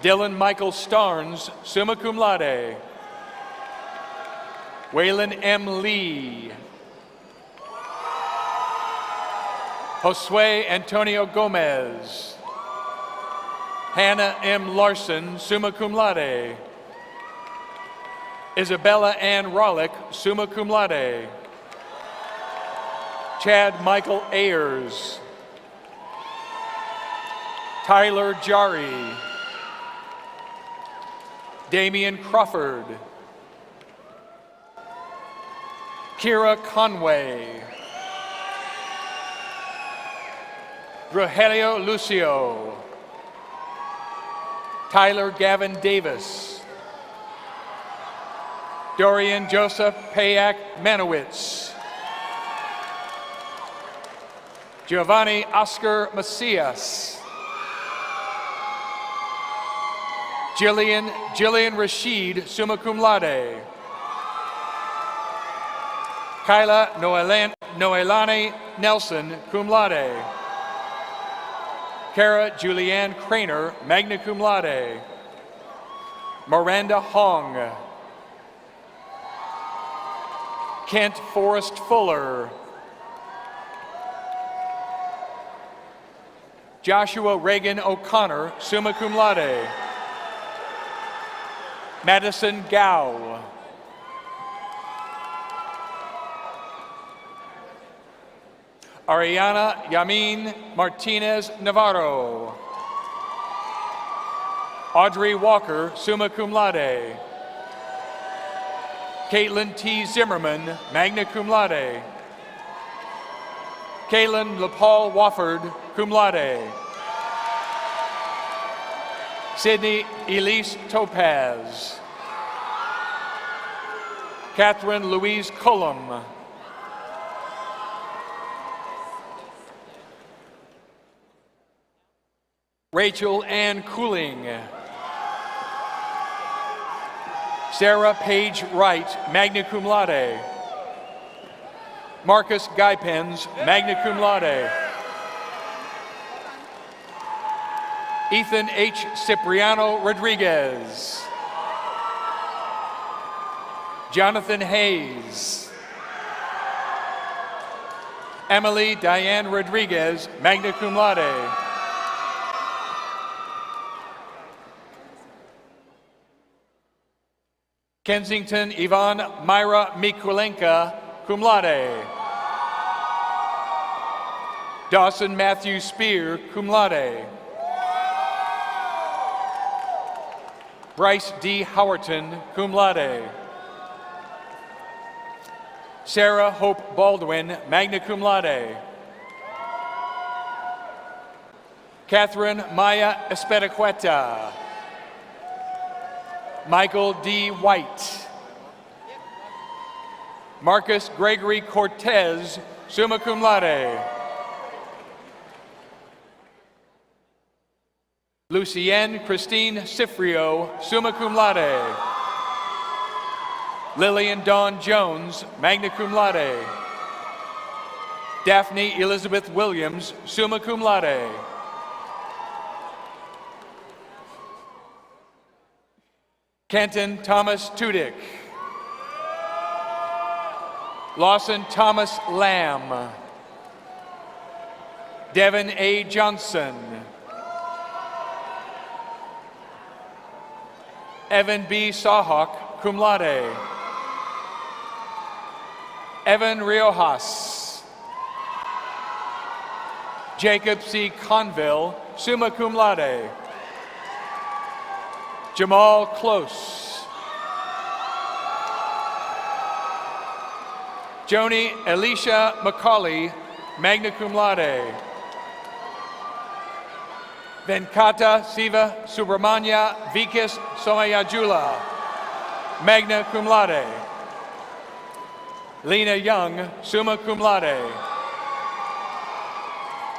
Dylan Michael Starnes, summa cum laude. Waylon M. Lee. Josue Antonio Gomez. Hannah M. Larson, summa cum laude. Isabella Ann Rollick, summa cum laude. Chad Michael Ayers. Tyler Jari. Damian Crawford. Kira Conway. Rogelio Lucio. Tyler Gavin Davis. Dorian Joseph Payak Manowitz. Giovanni Oscar Macias. Jillian Rashid, summa cum laude. Kyla Noelani Nelson, cum laude. Kara Julianne Craner, magna cum laude. Miranda Hong. Kent Forrest Fuller. Joshua Reagan O'Connor, summa cum laude. Madison Gao. Ariana Yamin Martinez Navarro. Audrey Walker, summa cum laude. Caitlin T. Zimmerman, magna cum laude. Kaylin LaPaul Wofford, cum laude. Sydney Elise Topaz. Catherine Louise Cullum. Rachel Ann Cooling. Sarah Paige Wright, magna cum laude. Marcus Guy-Pens, magna cum laude. Ethan H. Cipriano Rodriguez. Jonathan Hayes. Emily Diane Rodriguez, magna cum laude. Kensington Ivan Myra Mikulenka, cum laude. Dawson Matthew Spear, cum laude. Bryce D. Howerton, cum laude. Sarah Hope Baldwin, magna cum laude. Catherine Maya Espericueta. Michael D. White. Marcus Gregory Cortez, summa cum laude. Lucienne Christine Cifrio, summa cum laude. Lillian Dawn Jones, magna cum laude. Daphne Elizabeth Williams, summa cum laude. Kenton Thomas Tudyk. Lawson Thomas Lamb. Devin A. Johnson. Evan B. Sawhawk, cum laude. Evan Riojas. Jacob C. Conville, summa cum laude. Jamal Close. Joni Alicia McCauley, magna cum laude. Venkata Siva Subramanya Vikis Somayajula, magna cum laude. Lena Young, summa cum laude.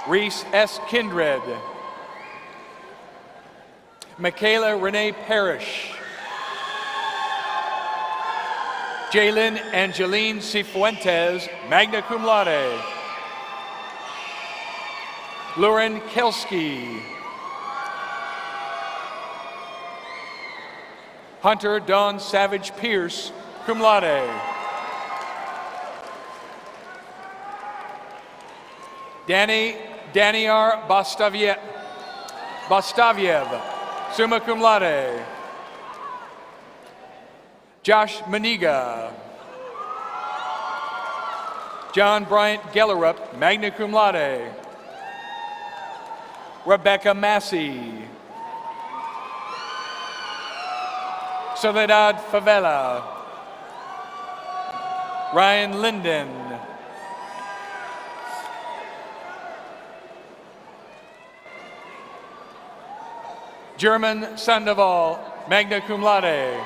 Reese S. Kindred. Michaela Renee Parrish. Jalen Angeline Cifuentes, magna cum laude. Lauren Kelski. Hunter Don Savage Pierce, cum laude. Daniar Bostaviev, summa cum laude. Josh Maniga. John Bryant Gellerup, magna cum laude. Rebecca Massey. Soledad Favela. Ryan Linden. German Sandoval, magna cum laude.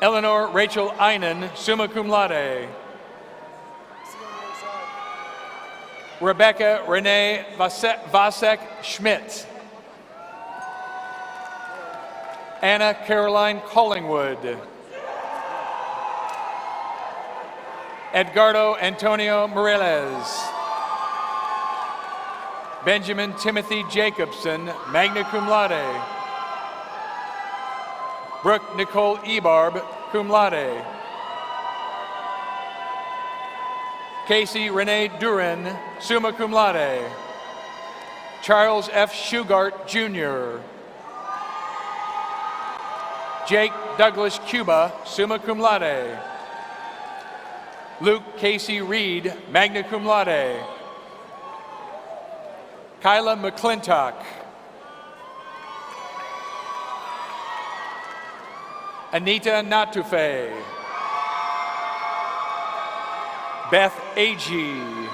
Eleanor Rachel Einen, summa cum laude. Rebecca Renee Vasek Schmidt. Anna Caroline Collingwood. Edgardo Antonio Morales. Benjamin Timothy Jacobson, magna cum laude. Brooke Nicole Ebarb, cum laude. Casey Renee Durin, summa cum laude. Charles F. Shugart, Jr. Jake Douglas Cuba, summa cum laude. Luke Casey Reed, magna cum laude. Kyla McClintock. Anita Natufe. Beth Agee.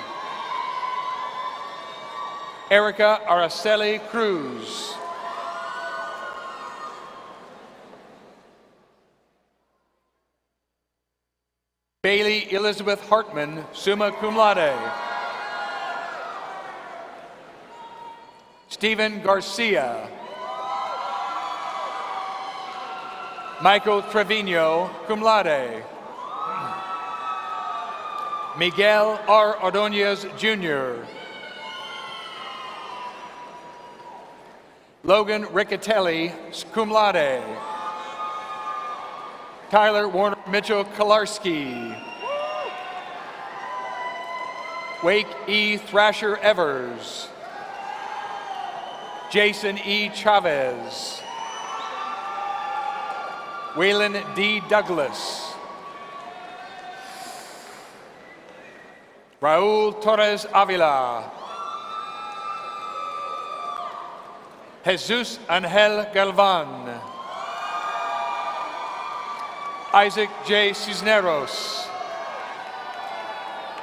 Erica Araceli Cruz. Bailey Elizabeth Hartman, summa cum laude. Stephen Garcia. Michael Trevino, cum laude. Miguel R. Ordonez, Jr. Logan Riccatelli, cum laude. Tyler Warner Mitchell Kolarski. Wake E. Thrasher Evers. Jason E. Chavez. Waylon D. Douglas. Raul Torres Avila. Jesus Angel Galvan. Isaac J. Cisneros.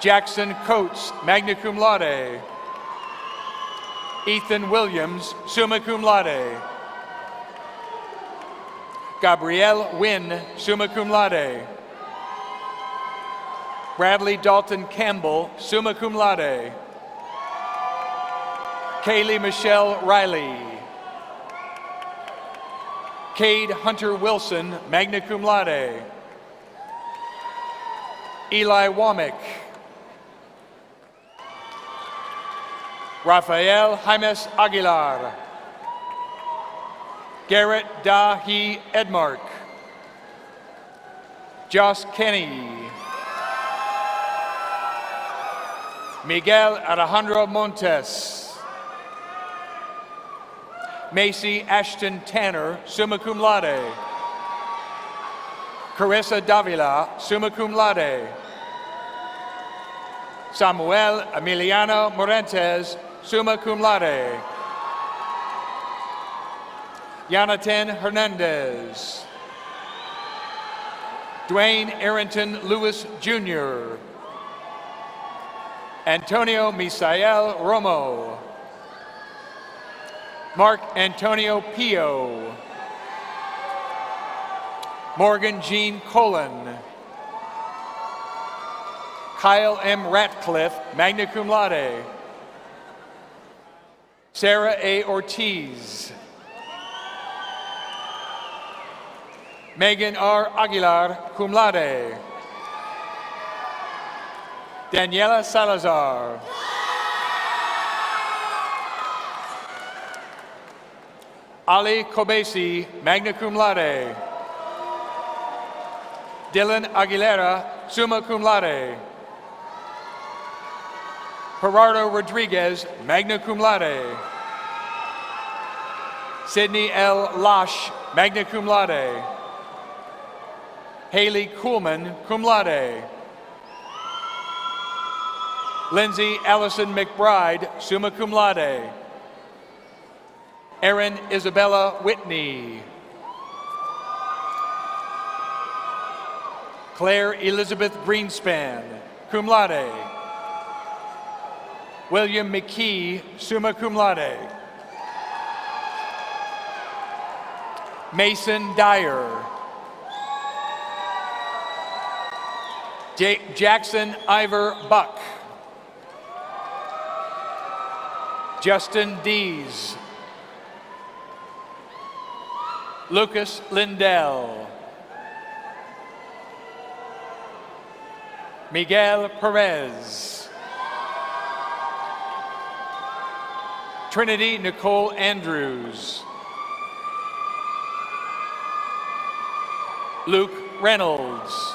Jackson Coates, magna cum laude. Ethan Williams, summa cum laude. Gabrielle Wynn, summa cum laude. Bradley Dalton Campbell, summa cum laude. Kaylee Michelle Riley. Cade Hunter Wilson, magna cum laude. Eli Womack. Rafael Jaimes Aguilar. Garrett Dahi Edmark. Josh Kenny. Miguel Alejandro Montes. Macy Ashton Tanner, summa cum laude. Carissa Davila, summa cum laude. Samuel Emiliano Morantes, summa cum laude. Jonathan Hernandez. Dwayne Arrington Lewis Jr. Antonio Misael Romo. Mark Antonio Pio. Morgan Jean Colon. Kyle M. Ratcliffe, magna cum laude. Sarah A. Ortiz. Megan R. Aguilar, cum laude. Daniela Salazar. Ali Kobesi, magna cum laude. Dylan Aguilera, summa cum laude. Gerardo Rodriguez, magna cum laude. Sydney L. Losh, magna cum laude. Haley Kuhlman, cum laude. Lindsay Allison McBride, summa cum laude. Erin Isabella Whitney. Claire Elizabeth Greenspan, cum laude. William McKee, summa cum laude. Mason Dyer. Jackson Ivor Buck. Justin Dees. Lucas Lindell. Miguel Perez. Trinity Nicole Andrews. Luke Reynolds.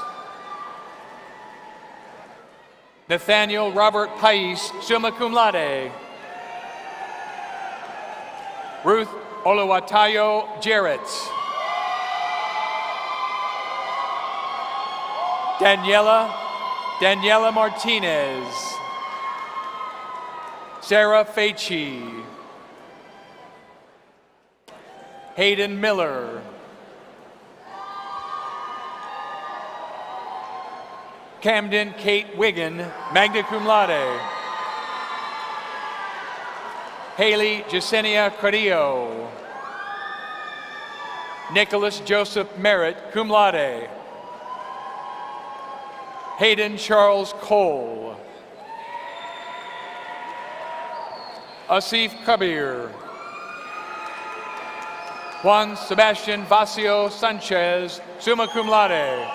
Nathaniel Robert Pais, summa cum laude. Ruth Oluwatayo Jarrett. Daniela Martinez. Sarah Feichi. Hayden Miller. Camden Kate Wiggin, magna cum laude. Haley Jasenia Carrillo. Nicholas Joseph Merritt, cum laude. Hayden Charles Cole. Asif Kabir. Juan Sebastian Vacio Sanchez, summa cum laude.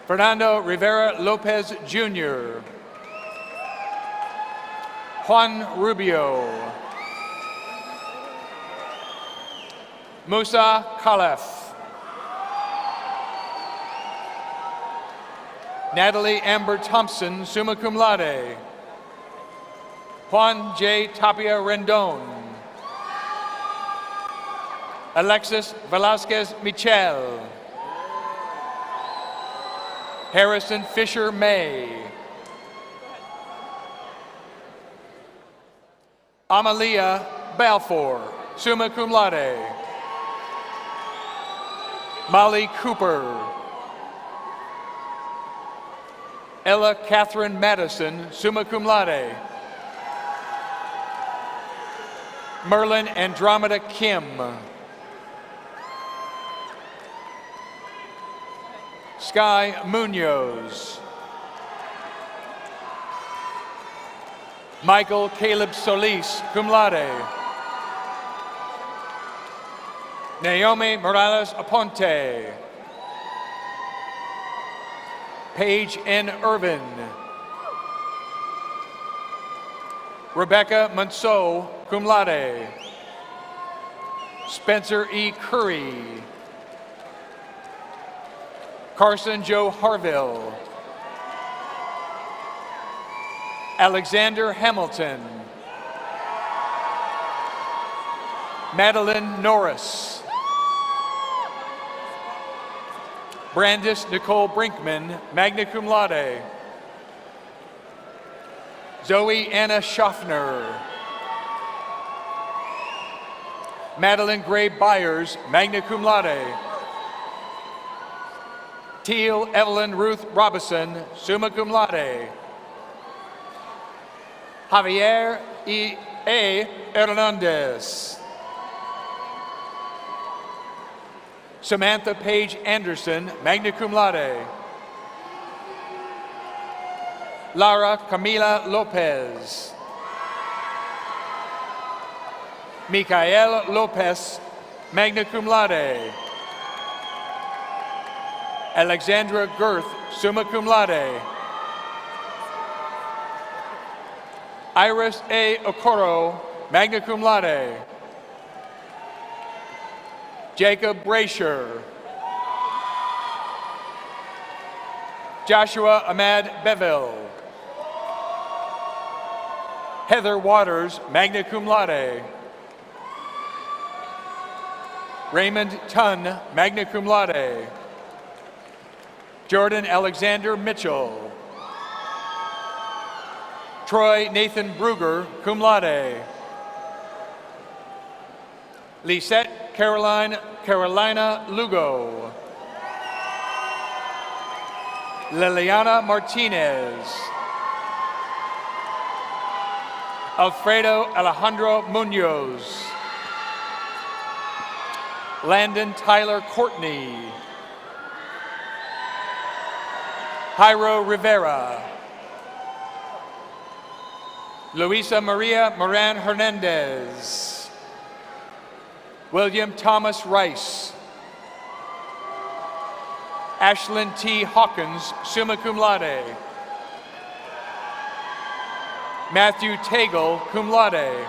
Fernando Rivera Lopez Jr. Juan Rubio. Musa Khalef. Natalie Amber Thompson, summa cum laude. Juan J. Tapia Rendon. Alexis Velasquez Michel. Harrison Fisher May. Amalia Balfour, summa cum laude. Molly Cooper. Ella Catherine Madison, summa cum laude. Merlin Andromeda Kim. Sky Munoz. Michael Caleb Solis, cum laude. Naomi Morales Aponte. Paige N. Irvin. Rebecca Monceau, cum laude. Spencer E. Curry. Carson Joe Harville. Alexander Hamilton. Madeline Norris. Brandis Nicole Brinkman, magna cum laude. Zoe Anna Schaffner. Madeline Gray Byers, magna cum laude. Teal Evelyn Ruth Robinson, summa cum laude. Javier E. A. Hernandez. Samantha Page Anderson, magna cum laude. Lara Camila Lopez. Micael Lopez, magna cum laude. Alexandra Girth, summa cum laude. Iris A. Okoro, magna cum laude. Jacob Brasher. Joshua Ahmad Beville. Heather Waters, magna cum laude. Raymond Tunn, magna cum laude. Jordan Alexander Mitchell. Troy Nathan Bruger, cum laude. Lisette Carolina Lugo. Liliana Martinez. Alfredo Alejandro Munoz. Landon Tyler Courtney. Jairo Rivera. Luisa Maria Moran Hernandez. William Thomas Rice. Ashlyn T. Hawkins, summa cum laude. Matthew Tagle, cum laude.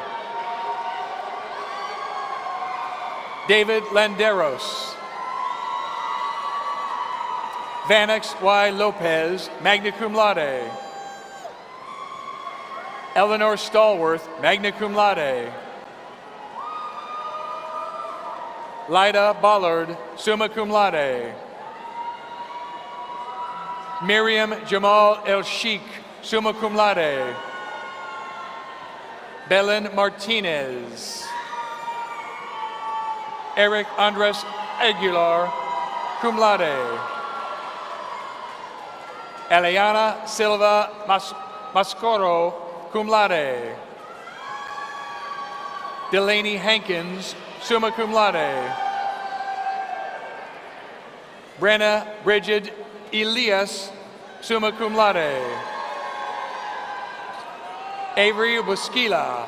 David Landeros. Vanix Y. Lopez, magna cum laude. Eleanor Stallworth, magna cum laude. Lida Ballard, summa cum laude. Miriam Jamal El Sheikh, summa cum laude. Belen Martinez. Eric Andres Aguilar, cum laude. Eliana Silva Mascoro, cum laude. Delaney Hankins, summa cum laude. Brenna Bridget Elias, summa cum laude. Avery Busquila.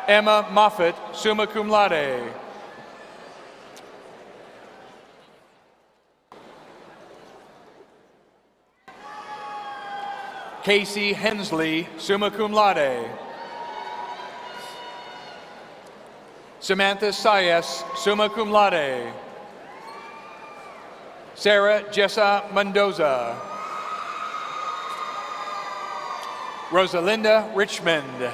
Emma Moffett, summa cum laude. Casey Hensley, summa cum laude. Samantha Sayas, summa cum laude. Sarah Jessa Mendoza. Rosalinda Richmond.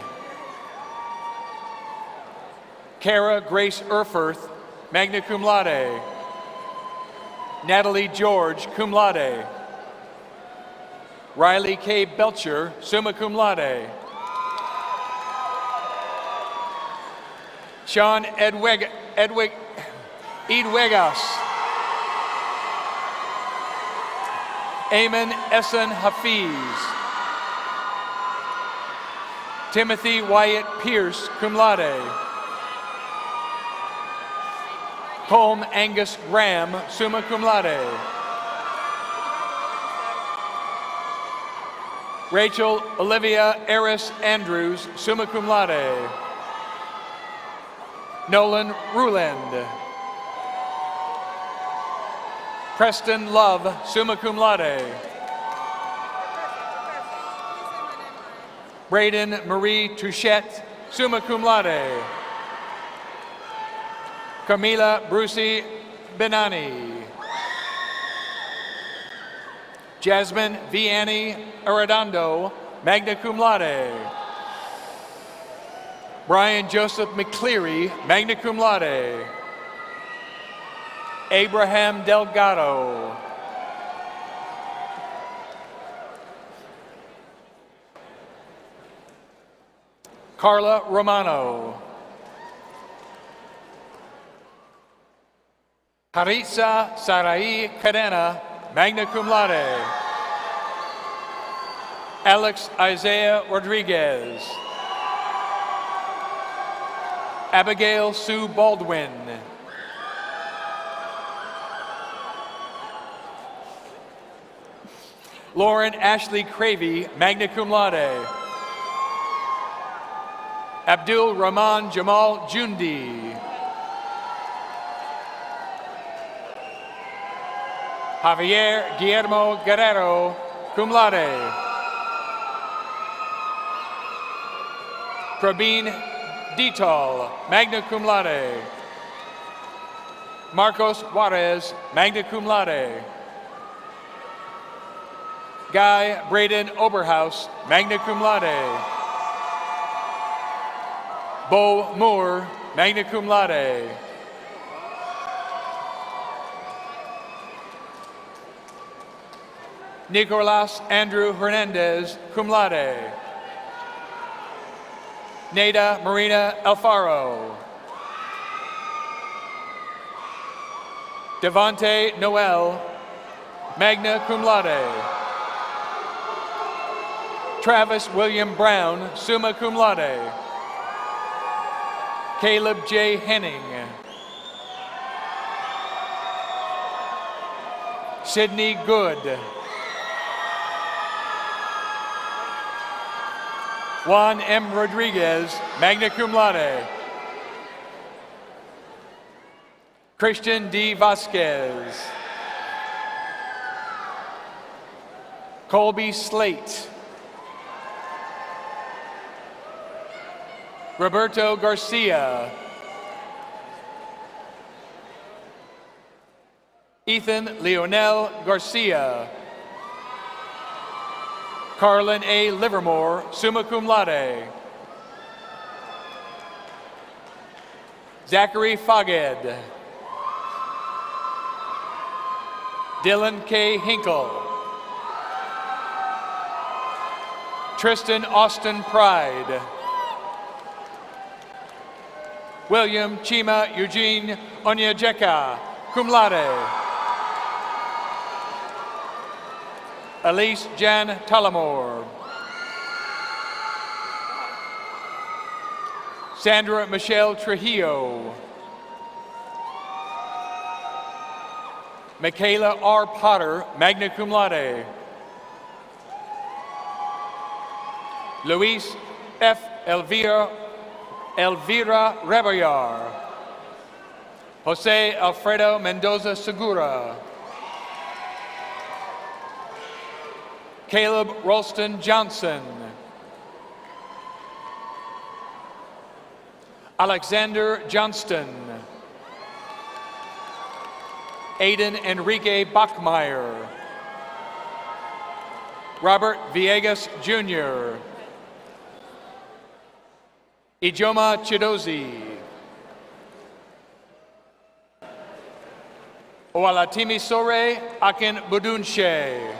Kara Grace Erfurth, magna cum laude. Natalie George, cum laude. Riley K. Belcher, summa cum laude. Sean Edwegas. Eamon Essen Hafiz. Timothy Wyatt Pierce, cum laude. Colm Angus Graham, summa cum laude. Rachel Olivia Eris Andrews, summa cum laude. Nolan Ruland. Preston Love, summa cum laude. Braden Marie Touchette, summa cum laude. Camila Brucey Benani. Jasmine Vianney Arredondo, magna cum laude. Brian Joseph McCleary, magna cum laude. Abraham Delgado. Carla Romano. Haritza Sarai Cadena, magna cum laude. Alex Isaiah Rodriguez. Abigail Sue Baldwin. Lauren Ashley Cravey, magna cum laude. Abdul Rahman Jamal Jundi. Javier Guillermo Guerrero, cum laude. Prabeen Detal, magna cum laude. Marcos Juarez, magna cum laude. Guy Braden Oberhaus, magna cum laude. Bo Moore, magna cum laude. Nicolas Andrew Hernandez, cum laude. Neda Marina Alfaro. Devonte Noel, magna cum laude. Travis William Brown, summa cum laude. Caleb J. Henning. Sydney Good. Juan M. Rodriguez, magna cum laude. Christian D. Vasquez. Colby Slate. Roberto Garcia. Ethan Leonel Garcia. Carlin A. Livermore, summa cum laude. Zachary Foged. Dylan K. Hinkle. Tristan Austin Pride. William Chima Eugene Onyejeka, cum laude. Elise Jan Tullamore. Sandra Michelle Trujillo. Michaela R. Potter, magna cum laude. Luis F. Elvira Rebollar. Jose Alfredo Mendoza Segura. Caleb Ralston Johnson. Alexander Johnston. Aiden Enrique Bachmeyer. Robert Villegas Jr. Ijoma Chidozi. Oalatimi Sore Akin Budunshe.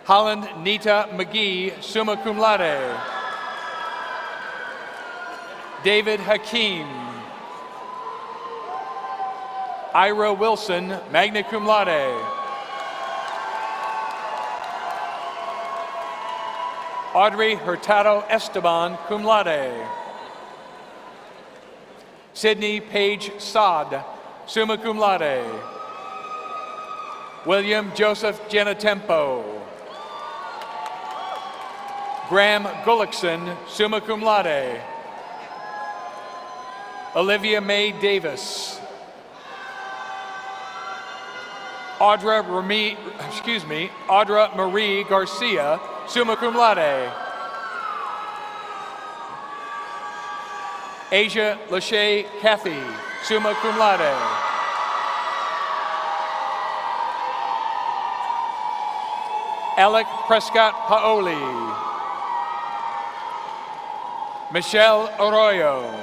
Holland Nita McGee, summa cum laude. David Hakeem. Ira Wilson, magna cum laude. Audrey Hurtado Esteban, cum laude. Sydney Page Sod, summa cum laude. William Joseph Genetempo. Graham Gullickson, summa cum laude. Olivia Mae Davis. Audra Marie Garcia, summa cum laude. Asia Lachey Cathy, summa cum laude. Alec Prescott Paoli. Michelle Arroyo.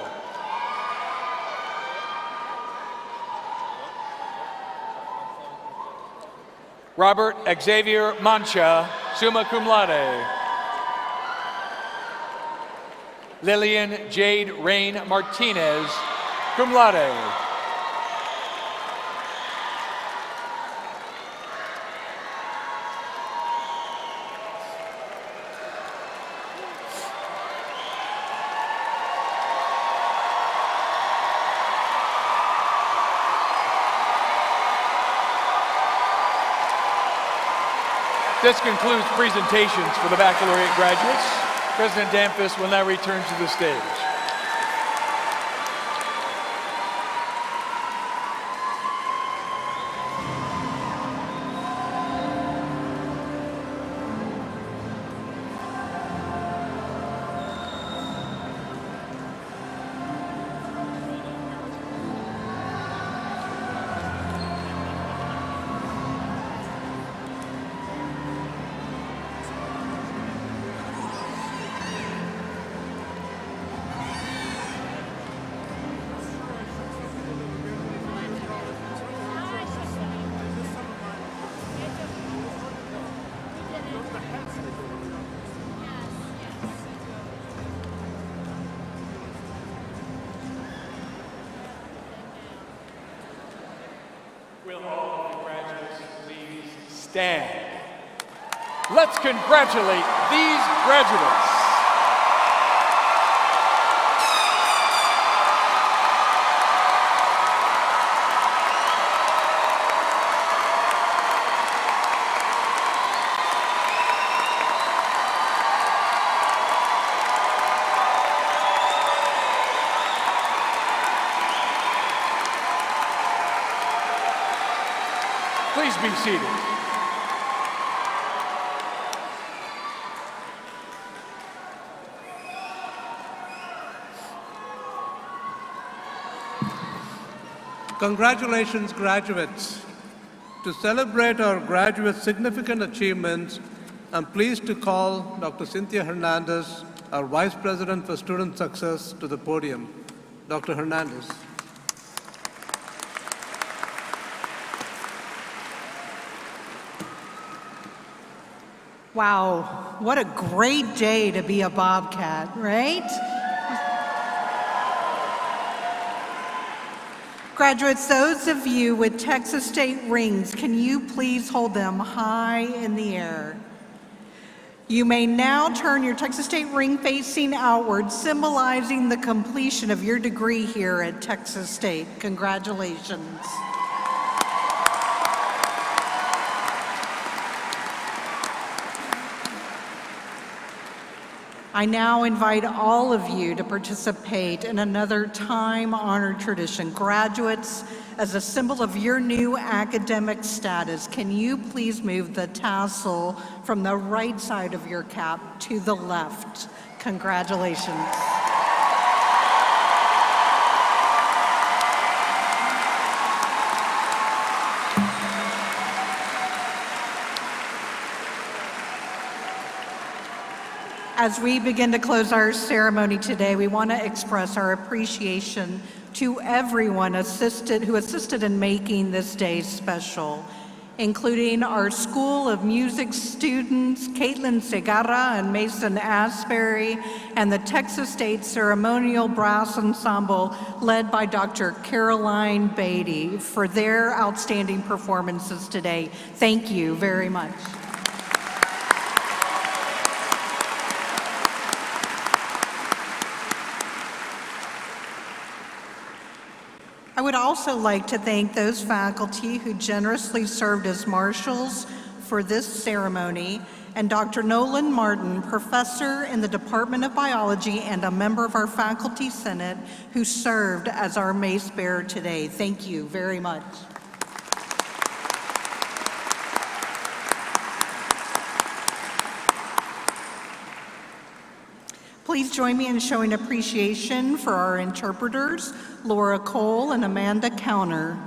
Robert Xavier Mancha, summa cum laude. Lillian Jade Rain Martinez, cum laude. This concludes presentations for the baccalaureate graduates. President Danfus will now return to the stage. stand. Let's congratulate these graduates. Please be seated. Congratulations, graduates. To celebrate our graduates' significant achievements, I'm pleased to call Dr. Cynthia Hernandez, our Vice President for Student Success, to the podium. Dr. Hernandez. Wow, what a great day to be a Bobcat, right? Graduates, those of you with Texas State rings, can you please hold them high in the air? You may now turn your Texas State ring facing outward, symbolizing the completion of your degree here at Texas State. Congratulations. I now invite all of you to participate in another time-honored tradition. Graduates, as a symbol of your new academic status, can you please move the tassel from the right side of your cap to the left? Congratulations. As we begin to close our ceremony today, we want to express our appreciation to everyone who assisted in making this day special, including our School of Music students, Caitlin Segarra and Mason Asbury, and the Texas State Ceremonial Brass Ensemble led by Dr. Caroline Beatty for their outstanding performances today. Thank you very much. I would also like to thank those faculty who generously served as marshals for this ceremony, and Dr. Nolan Martin, professor in the Department of Biology and a member of our Faculty Senate, who served as our mace bearer today. Thank you very much. Please join me in showing appreciation for our interpreters, Laura Cole and Amanda Counter.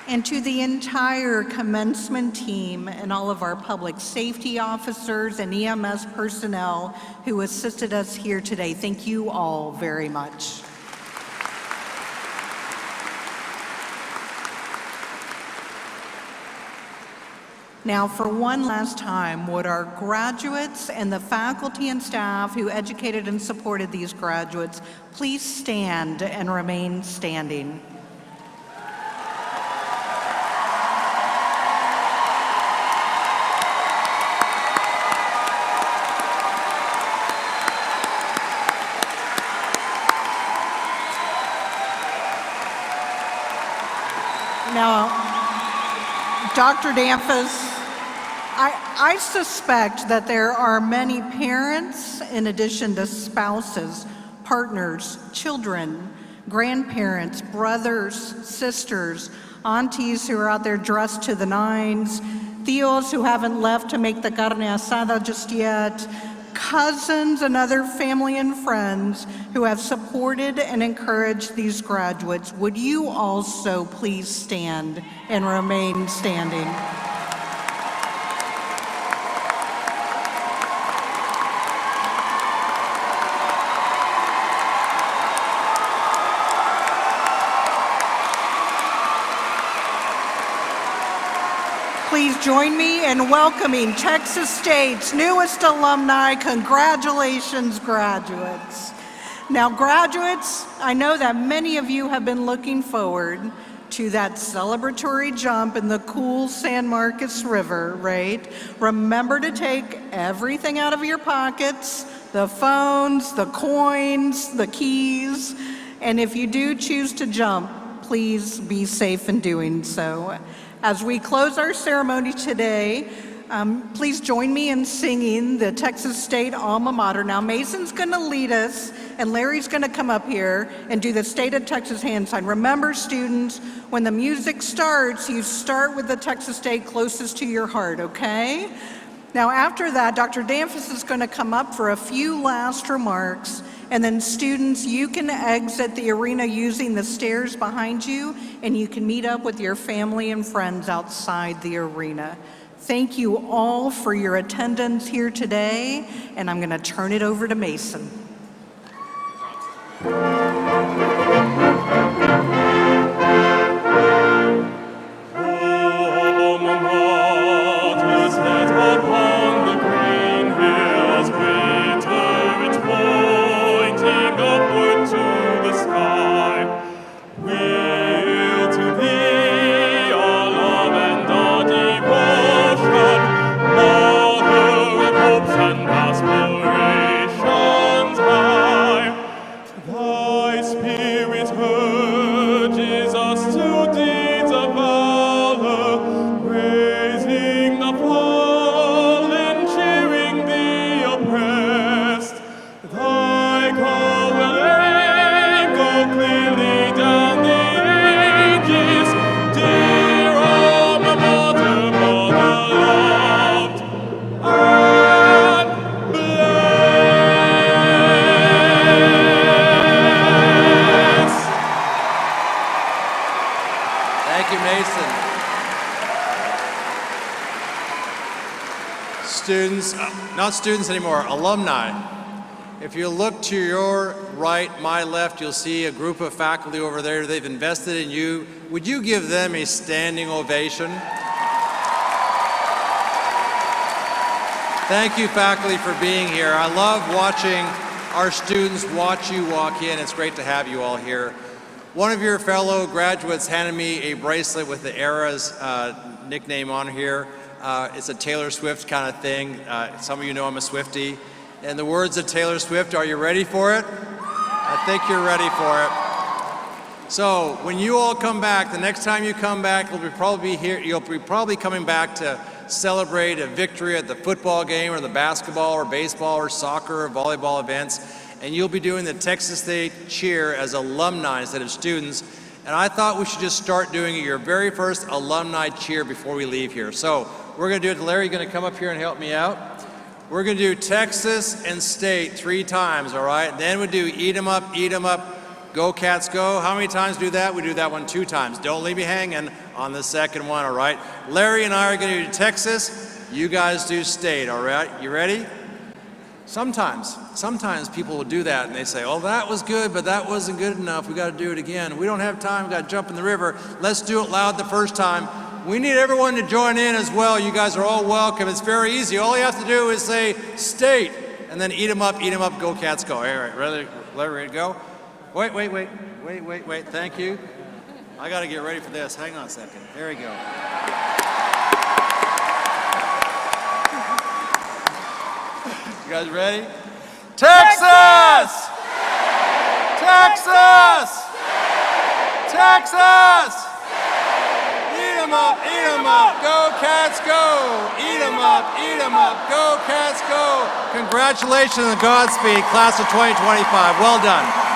And to the entire commencement team and all of our public safety officers and EMS personnel who assisted us here today, thank you all very much. Now, for one last time, would our graduates and the faculty and staff who educated and supported these graduates please stand and remain standing? Now, Dr. Danfus, I suspect that there are many parents, in addition to spouses, partners, children, grandparents, brothers, sisters, aunties who are out there dressed to the nines, tios who haven't left to make the carne asada just yet, cousins and other family and friends who have supported and encouraged these graduates. Would you also please stand and remain standing? Please join me in welcoming Texas State's newest alumni. Congratulations, graduates. Now, graduates, I know that many of you have been looking forward to that celebratory jump in the cool San Marcos River, right? Remember to take everything out of your pockets, the phones, the coins, the keys, and if you do choose to jump, please be safe in doing so. As we close our ceremony today, please join me in singing the Texas State alma mater. Now, Mason's going to lead us, and Larry's going to come up here and do the State of Texas hand sign. Remember, students, when the music starts, you start with the Texas State closest to your heart, okay? Now, after that, Dr. Danfus is going to come up for a few last remarks, and then students, you can exit the arena using the stairs behind you, and you can meet up with your family and friends outside the arena. Thank you all for your attendance here today, and I'm going to turn it over to Mason. Students, not students anymore, alumni. If you look to your right, my left, you'll see a group of faculty over there. They've invested in you. Would you give them a standing ovation? Thank you, faculty, for being here. I love watching our students watch you walk in. It's great to have you all here. One of your fellow graduates handed me a bracelet with the ERA's nickname on here. It's a Taylor Swift kind of thing. Some of you know I'm a Swiftie. In the words of Taylor Swift, are you ready for it? I think you're ready for it. So when you all come back, the next time you come back, you'll be probably coming back to celebrate a victory at the football game or the basketball or baseball or soccer or volleyball events. And you'll be doing the Texas State cheer as alumni instead of students. And I thought we should just start doing your very first alumni cheer before we leave here. So we're going to do it. Larry, you're going to come up here and help me out. We're going to do Texas and State 3 times, all right? Then we do eat 'em up, go Cats go. How many times do that? We do that one 2 times. Don't leave me hanging on the second one, all right? Larry and I are going to do Texas. You guys do State, all right? You ready? Sometimes people will do that and they say, oh, that was good, but that wasn't good enough. We got to do it again. We don't have time. We got to jump in the river. Let's do it loud the first time. We need everyone to join in as well. You guys are all welcome. It's very easy. All you have to do is say State, and then eat 'em up, go Cats go. All right, ready to go? Wait. Thank you. I got to get ready for this. Hang on a second. There we go. You guys ready? Texas! Texas! Texas! Eat 'em up, go Cats go! Eat 'em up, go Cats go! Congratulations and Godspeed, class of 2025. Well done.